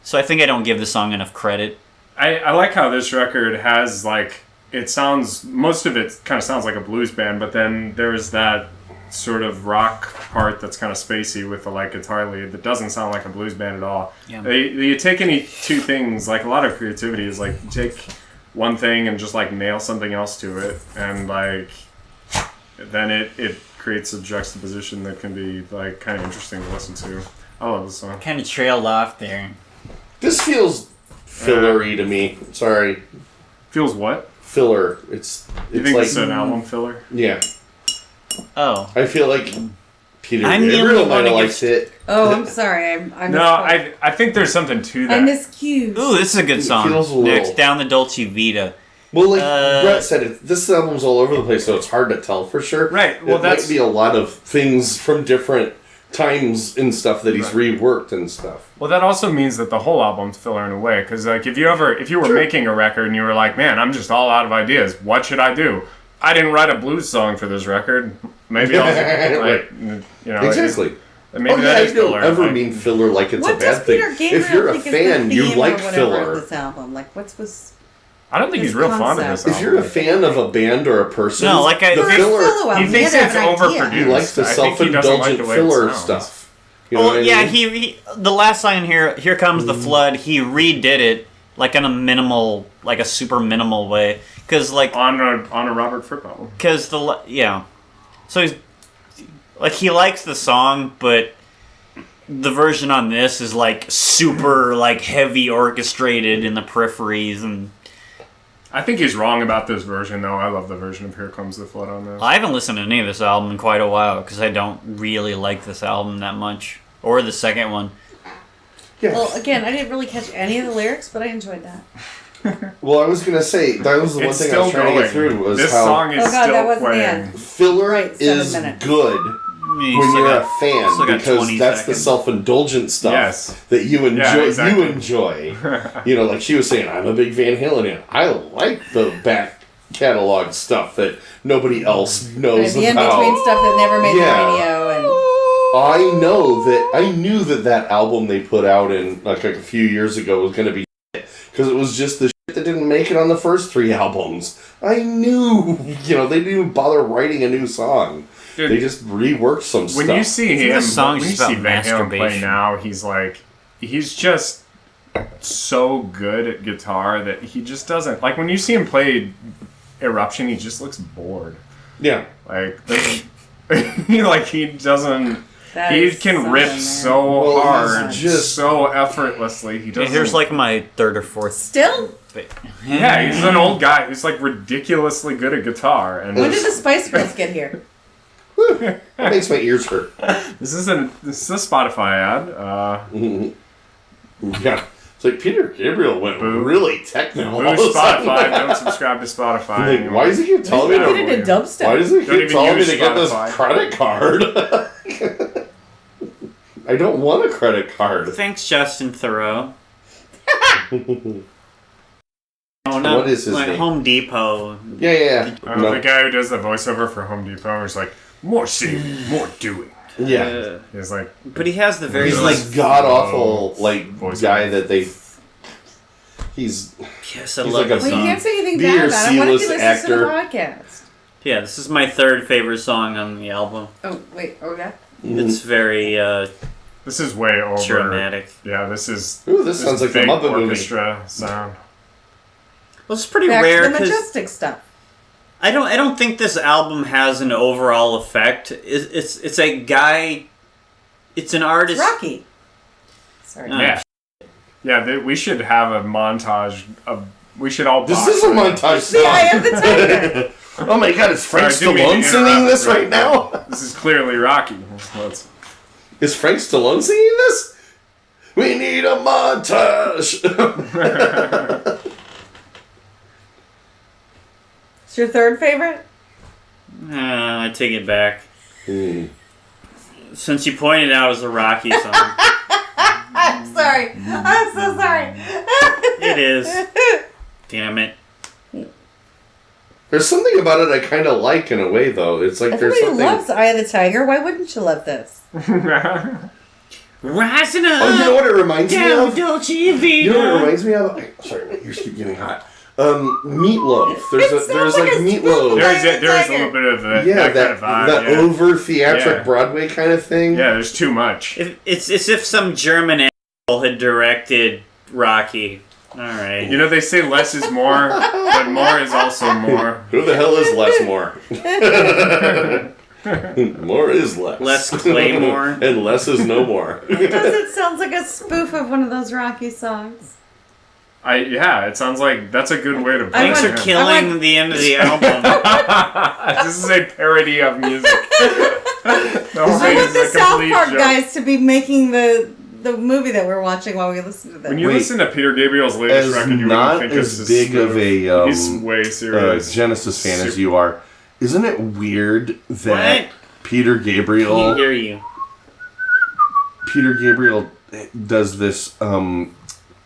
So I think I don't give the song enough credit. I like how this record has like most of it kind of sounds like a blues band, but then there's that sort of rock part that's kind of spacey with the like guitar lead that doesn't sound like a blues band at all. Yeah. You take any two things, like a lot of creativity is like you take one thing and just like nail something else to it, and like then it creates a juxtaposition that can be like kind of interesting to listen to. I love this song. Kind of trailed off there. This feels fillery to me. Sorry, Feels what? filler. It's You think like this is an album filler? yeah. Oh. I feel like Peter I'm the Gabriel only might one have that liked it. Oh, I'm sorry. I No, I think there's something to that. I miscued. Ooh, this is a good song. feels a little- Next, Down the Dolce Vita. Well, like Uh, Brett said, this album's all over the place, so it's hard to tell for sure. Right, well, it that's- might be a lot of things from different times and stuff that he's reworked and stuff. Well, that also means that the whole album's filler in a way. Because like, if you were making a record and you were like, man, I'm just all out of ideas. What should I do? I didn't write a blues song for this record. Maybe I'll like, you know, Exactly. maybe Oh yeah, that I is don't filler. ever Like, mean filler like it's What a does bad thing. Peter Gabriel If you're a think is fan, the you theme like or whatever filler. of this album? Like, was I don't think his he's real fond of this concept? If you're a album. fan of a band or a person, No, like I- the For a filler, solo album, He thinks had it's an idea. overproduced. he likes the I think he doesn't like self-indulgent the way it filler sounds. stuff. You know Oh what I yeah, mean? he the last line here comes the flood. He redid it like in a minimal, like a super minimal way, because like on a Robert Fripp album. because so he's like he likes the song, but the version on this is like super like heavy orchestrated in the peripheries, and I think he's wrong about this version, though. I love the version of Here Comes the Flood on this. I haven't listened to any of this album in quite a while because I don't really like this album that much, or the second one. Yeah. Well, again, I didn't really catch any of the lyrics, but I enjoyed that. Well, I was gonna say that was the one It's thing I was still trying to get going. through was This how song is Oh, God, that still wasn't the playing. end. filler Right, 7 is minutes. good when you're a fan still got because 20 that's the seconds. self-indulgent stuff Yes. that you enjoy. Yeah, exactly. You enjoy. You know, like she was saying, I'm a big Van Halen fan. I like the back catalog stuff that nobody else knows The about. in-between stuff that never made Yeah. the radio. And I knew that album they put out in like a few years ago was going to be because it was just the shit that didn't make it on the first 3 albums. I knew, they didn't even bother writing a new song. Dude, They just reworked some stuff. when you see him, this song when is you see about Van Halen play masturbation. now, he's just so good at guitar that he just doesn't, like when you see him play Eruption, he just looks bored. Yeah. Like he doesn't. that He is can something, riff man. so Well, hard, just- so effortlessly. He Yeah, doesn't. here's like my third or fourth. Still? yeah, he's an old guy who's like ridiculously good at guitar. And When did the Spice Girls get here? That makes my ears hurt. this is a Spotify ad. Yeah. It's like Peter Gabriel went Boo. really techno. all Boo of a sudden. Spotify! Don't subscribe to Spotify. Like, anymore. why does he keep telling me Put to? it in dubstep. Why does he Don't keep even telling me use to get this Spotify. credit card? I don't want a credit card. Thanks, Justin Thoreau. Oh no! What is his like name? Home Depot. Yeah. No. The guy who does the voiceover for Home Depot is like, more saving, more doing. Yeah. He's like, But he has the very He's like this god awful voice guy actor. that they. He's yes, I he's love like a this Well, you song. can't say anything Be bad your about it. What if you C-list listen to the actor. podcast? Yeah, this is my third favorite song on the album. Oh, wait. Okay. It's very this is way over. dramatic. Yeah, this is. Ooh, this sounds like the big Muppet movie. orchestra sound. Well, it's pretty Back rare to the because Majestic stuff. I don't think this album has an overall effect. It's a guy. It's an artist. Rocky. Sorry. Oh, Yeah. Yeah, we should have a montage of. We should all. This box is a it. montage See, I am song. the tiger. Oh my god, is Frank Sorry, I didn't mean Stallone to singing interrupt. this right now? This is clearly Rocky. Let's- Is Frank Stallone singing this? We need a montage. It's your third favorite? I take it back. Since you pointed out as a Rocky song, I'm sorry. I'm so sorry. it is. Damn it. There's something about it I kind of like in a way, though. It's like there's Everybody something. loves Eye of the Tiger. Why wouldn't you love this? Rising up. Oh, you know what it reminds me down of? Dolce Vita. You know what it reminds me of? Sorry, my ears keep getting hot. Meatloaf. There's sounds like like a Meatloaf. there is a little bit of that, Yeah, that kind that of vibe. that yeah. over theatric Yeah. Broadway kind of thing. Yeah, there's too much. It's as if some German asshole had directed Rocky. All right. You know, they say less is more, but more is also more. Who the hell is less more? More is less. Less Claymore. And less is no more. Does it sound like a spoof of one of those Rocky songs? Yeah, it sounds like that's a good way to put Thanks want- for it. killing the end of the album. This is a parody of music. The whole I thing want is the a South complete Park joke. guys to be making the movie that we're watching while we listen to this. When you Wait, listen to Peter Gabriel's latest As record, you not wouldn't think as this big is of a he's way serious. Genesis fan as you are, isn't it weird that What? Peter Can't Gabriel hear you. does this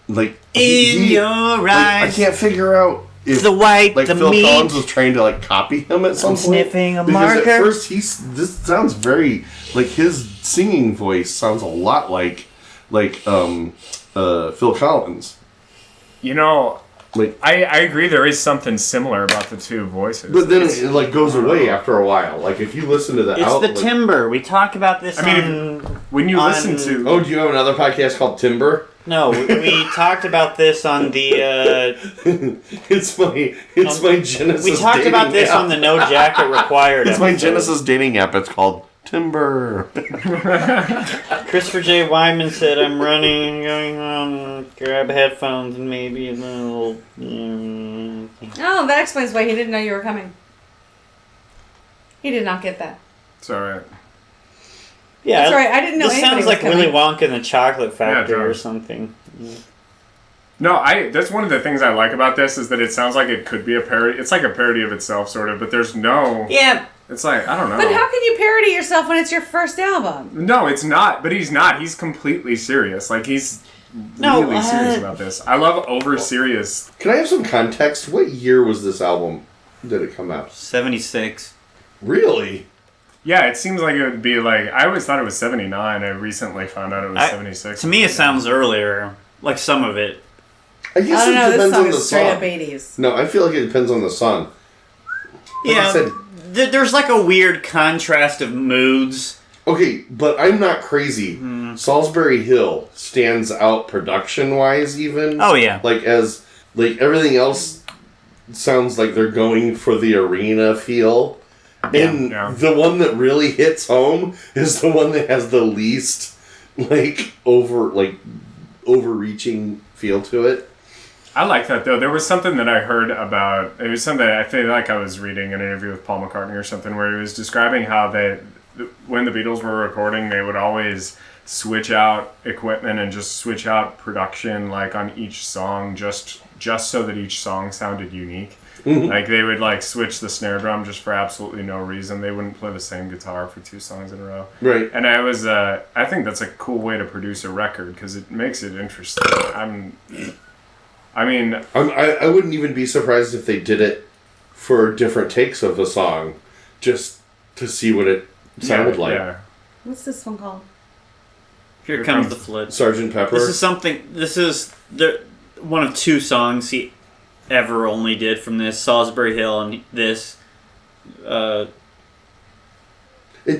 like In your like, I eyes, can't figure out if the white, like the Phil meat. Collins was trying to like copy him at some I'm point. sniffing a Because at marker. first this sounds very like his singing voice sounds a lot like Phil Collins. You know, Like, I agree there is something similar about the two voices. but then it like goes away after a while. Like if you listen to the It's the timbre. We talk about this I mean, on... when you on- listen to... Oh, do you have another podcast called Timber? No, we talked about this on the... It's my Genesis. we talked about dating this app. on the No Jacket Required It's my episode. Genesis dating app. It's called Timber. Christopher J. Wyman said, I'm running, going home, grab headphones and maybe a little... Oh, that explains why he didn't know you were coming. He did not get that. It's alright. Yeah, that's right. I didn't know this anybody sounds was like coming. Willy Wonka and the Chocolate Factory Yeah, or something. No, that's one of the things I like about this is that it sounds like it could be a parody. It's like a parody of itself, sort of, but there's no... Yeah. It's like, I don't know. But how can you parody yourself when it's your first album? No, it's not. But he's not. He's completely serious. Like, he's really serious about this. I love over-serious. Can I have some context? What year was this album? Did it come out? 76. Really? Yeah, it seems like it would be like... I always thought it was 79. I recently found out it was 76. To me, it sounds earlier. Like some of it. I guess I don't know. it This depends song on the is straight song. up 80s. No, I feel like it depends on the song. Like I said, There's like a weird contrast of moods. okay, but I'm not crazy. Salisbury Hill stands out production-wise, even. Oh, yeah. Like everything else sounds like they're going for the arena feel. And the one that really hits home is the one that has the least overreaching feel to it. I like that, though. There was something that I heard about... It was something I feel like I was reading an interview with Paul McCartney or something where he was describing how when the Beatles were recording, they would always switch out equipment and just switch out production like on each song just so that each song sounded unique. Mm-hmm. Like they would switch the snare drum just for absolutely no reason. They wouldn't play the same guitar for 2 songs in a row. Right. And I think that's a cool way to produce a record because it makes it interesting. I wouldn't even be surprised if they did it for different takes of a song, just to see what it sounded like. Yeah. What's this one called? Here comes the flood. Sgt. Pepper. This is one of 2 songs he ever only did from this. Salisbury Hill and this. It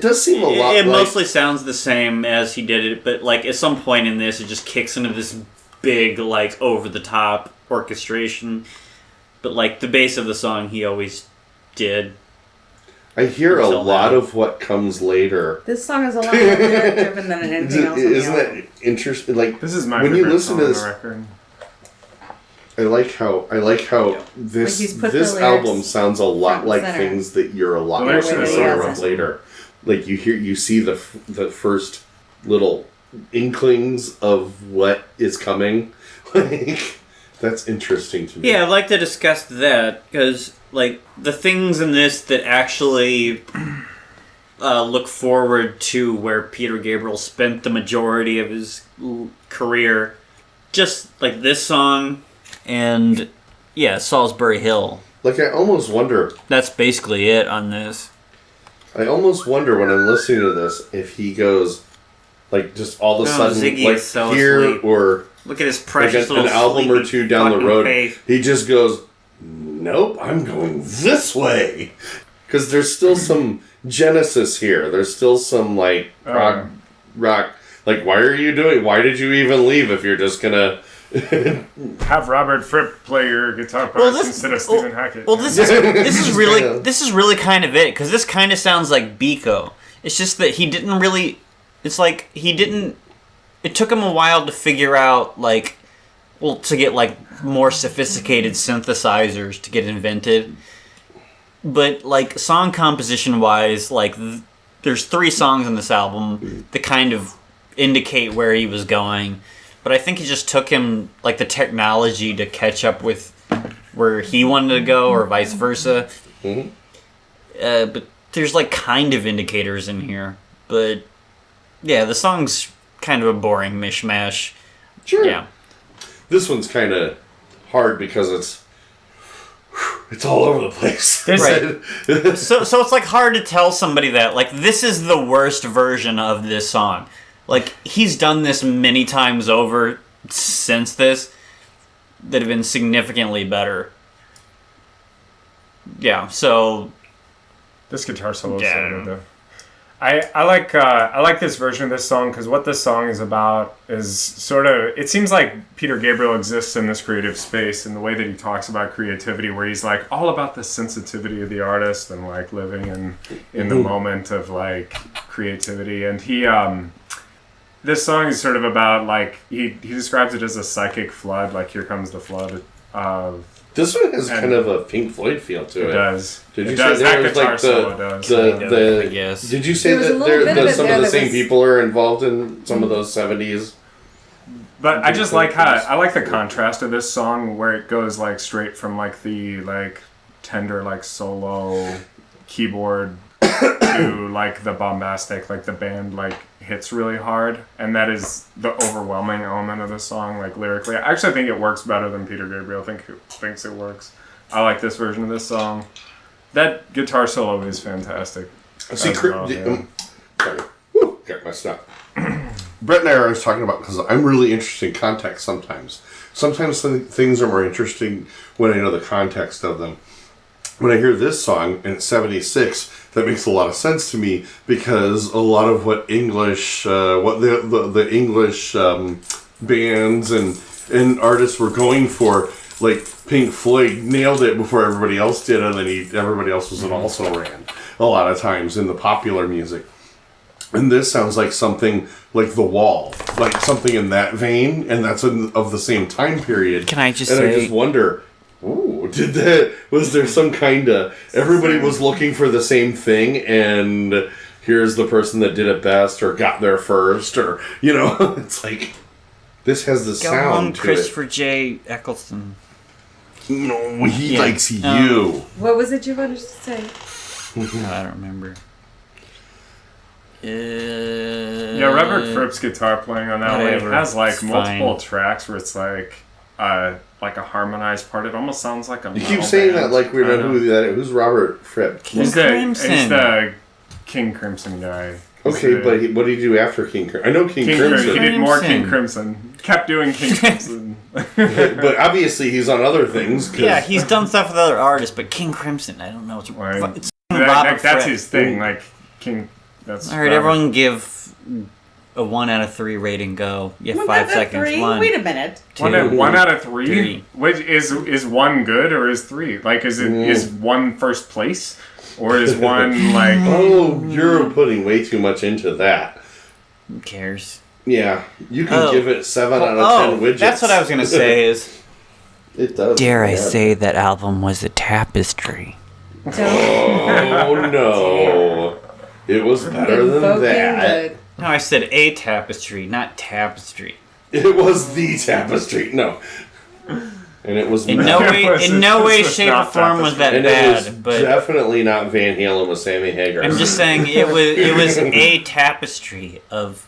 does seem a lot It like... mostly sounds the same as he did it, but at some point in this, it just kicks into this big, over-the-top orchestration. But, the base of the song he always did. I hear a lot of what comes later. This song is a lot more lyric-driven than anything else. Isn't that interesting? This is my when favorite you listen song to on this, the record. I like how this album sounds a lot like things that you're a lot more familiar with later. Like you see the first little inklings of what is coming. That's interesting to me. Yeah, I'd like to discuss that because the things in this that actually look forward to where Peter Gabriel spent the majority of his career, just like this song and Salisbury Hill. I almost wonder. That's basically it on this. I almost wonder when I'm listening to this if he goes just all of a sudden Ziggy is so here asleep. Or look at his precious little an album or 2 down the road. Face. He just goes, nope, I'm going this way. Because there's still some Genesis here. There's still some prog rock. Why are you doing? Why did you even leave if you're just gonna have Robert Fripp play your guitar parts instead of Stephen Hackett? Well, this is really kind of it because this kind of sounds like Biko. It's just that he didn't really. It's he didn't. It took him a while to figure out to get more sophisticated synthesizers to get invented. But song composition wise, there's 3 songs on this album that kind of indicate where he was going. But I think it just took him the technology to catch up with where he wanted to go, or vice versa. Mm-hmm. But there's kind of indicators in here. But yeah, the song's kind of a boring mishmash. Sure. Yeah. This one's kind of hard because it's all over the place. Right. so it's hard to tell somebody that this is the worst version of this song. He's done this many times over since this that have been significantly better. Yeah, so this guitar solo is so good though. I like this version of this song because what this song is about is sort of, it seems like Peter Gabriel exists in this creative space in the way that he talks about creativity, where he's all about the sensitivity of the artist and living in the moment of creativity. And he, this song is sort of about, like, he describes it as a psychic flood, like Here Comes the Flood. This one has kind of a Pink Floyd feel to it. It does. Did you It say does. there That was guitar like solo does. Yes. Did you say There was a that little bit of it some there of the that same was- people are involved in some of those 70s? But I just like how I like the contrast of this song where it goes like straight from like the like tender like solo keyboard to like the bombastic, like the band like hits really hard, and that is the overwhelming element of the song, like lyrically. I actually think it works better than Peter Gabriel thinks it works. I like this version of this song. That guitar solo is fantastic. See, Yeah. sorry. Whew, got messed up. Brett and I are always talking about, because I'm really interested in context sometimes. Sometimes things are more interesting when I know the context of them. When I hear this song, and it's 76, that makes a lot of sense to me, because a lot of what English, what the English bands and artists were going for, like Pink Floyd nailed it before everybody else did, and then everybody else was an also ran a lot of times in the popular music. And this sounds like something like The Wall, like something in that vein, and that's of the same time period. Can I just and say... I just wonder, was there some kind of, everybody was looking for the same thing, and here's the person that did it best, or got there first, or, it's like, this has the Go sound home, to Christopher J. Eccleston. it. No, he likes you. What was it you wanted to say? I don't remember. Yeah, Robert Fripp's guitar playing on that one Whatever. has like It's multiple fine. tracks where it's like a harmonized part. It almost sounds like a You metal keep saying band, that like we know kinda. who that is. Who's Robert Fripp? King He's Crimson. the King Crimson guy. He's Okay, the- but what did he do after King Crimson? I know King Crimson. He did more Crimson. King Crimson. Kept doing King Crimson. But obviously he's on other things. 'cause- Yeah, he's done stuff with other artists, but King Crimson, I don't know. It's Right. it's That- Robert that's Fripp. his thing. Like King. That's All right, Robert. everyone give a 1 out of 3 rating. Go. You have 5 seconds. 3? 1. Wait a minute. One out of three. Three. Which is one good or is 3? Like, is one first place or is one like? Oh, you're putting way too much into that. Who cares? Yeah, you can Oh. give it 7 out of 10 widgets. That's what I was gonna say. Is It does. dare I yeah. say that album was a tapestry? Oh no, it was better than Invoking that. No, I said a tapestry, not tapestry. It was the tapestry. No, and it was In not- no way, It in no way, was shape, or not form was that and it was bad. But definitely not Van Halen with Sammy Hagar. I'm just saying it was a tapestry of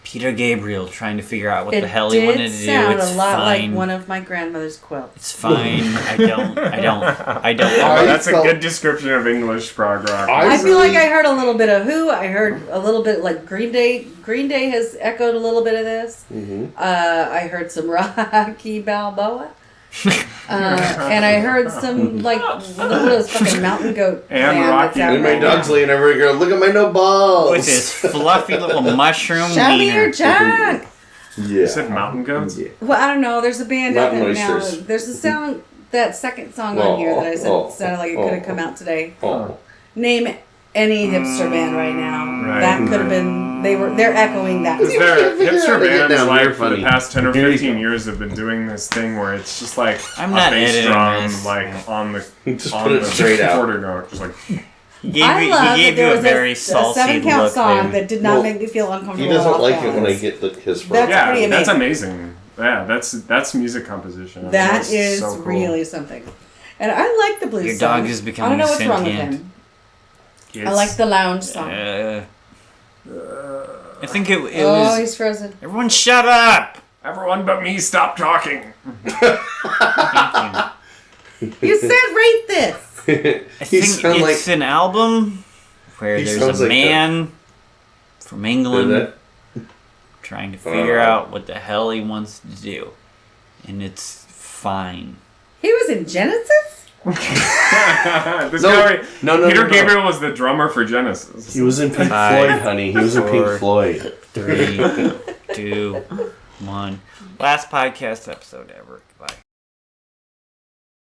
Peter Gabriel trying to figure out what It the hell he wanted did to do. sound It's a lot fine. like one of my grandmother's quilts. It's fine. I don't. I That's felt- a good description of English prog rock. I feel really- like I heard a little bit of Who. I heard a little bit like Green Day. Green Day has echoed a little bit of this. I heard some Rocky Balboa. And I heard some like what are those fucking mountain goat And band Rocky. that's out And my right dog's now. laying over here going, look at my no balls. With his fluffy little mushroom Show me wiener. your junk. Yeah. You said Mountain Goats? Yeah. Well, I don't know. There's a band out there now. Montage. There's a sound. That second song on here that I said sounded like it could have come out today. Oh. Name any hipster band right now. Right. That could have been. They're echoing that. Because they're Figure hipster out how to get bands, down like, here for the funny. past 10 or Here you 15 go. years have been doing this thing where it's just like I'm a not bass editing drum, this. like, on the Just on put it the straight out. quarter note. Just like, He gave, I love he that gave there you a was very a salty 7-count look song there. that did not Well, make me feel uncomfortable. He doesn't off like it when I balance. get his That's phone. yeah, pretty that's amazing. amazing. Yeah, that's music composition. I mean, That that's is so cool. really something. And I like the blues Your song. dog is I becoming don't know what's wrong with sentient. him. I It's- like the lounge song. I think it Oh, was. he's frozen. Everyone, shut up! Everyone but me, stop talking. You said rate this. I He think sound it's an album where He there's sounds a like man from England that. trying to figure out what the hell he wants to do, and it's fine. He was in Genesis? This No, guy, no, Peter no. Gabriel was the drummer for Genesis. He was in Pink 5, Floyd, honey. He was in Pink 4, Floyd. 3, 2, 1. Last podcast episode ever. Goodbye.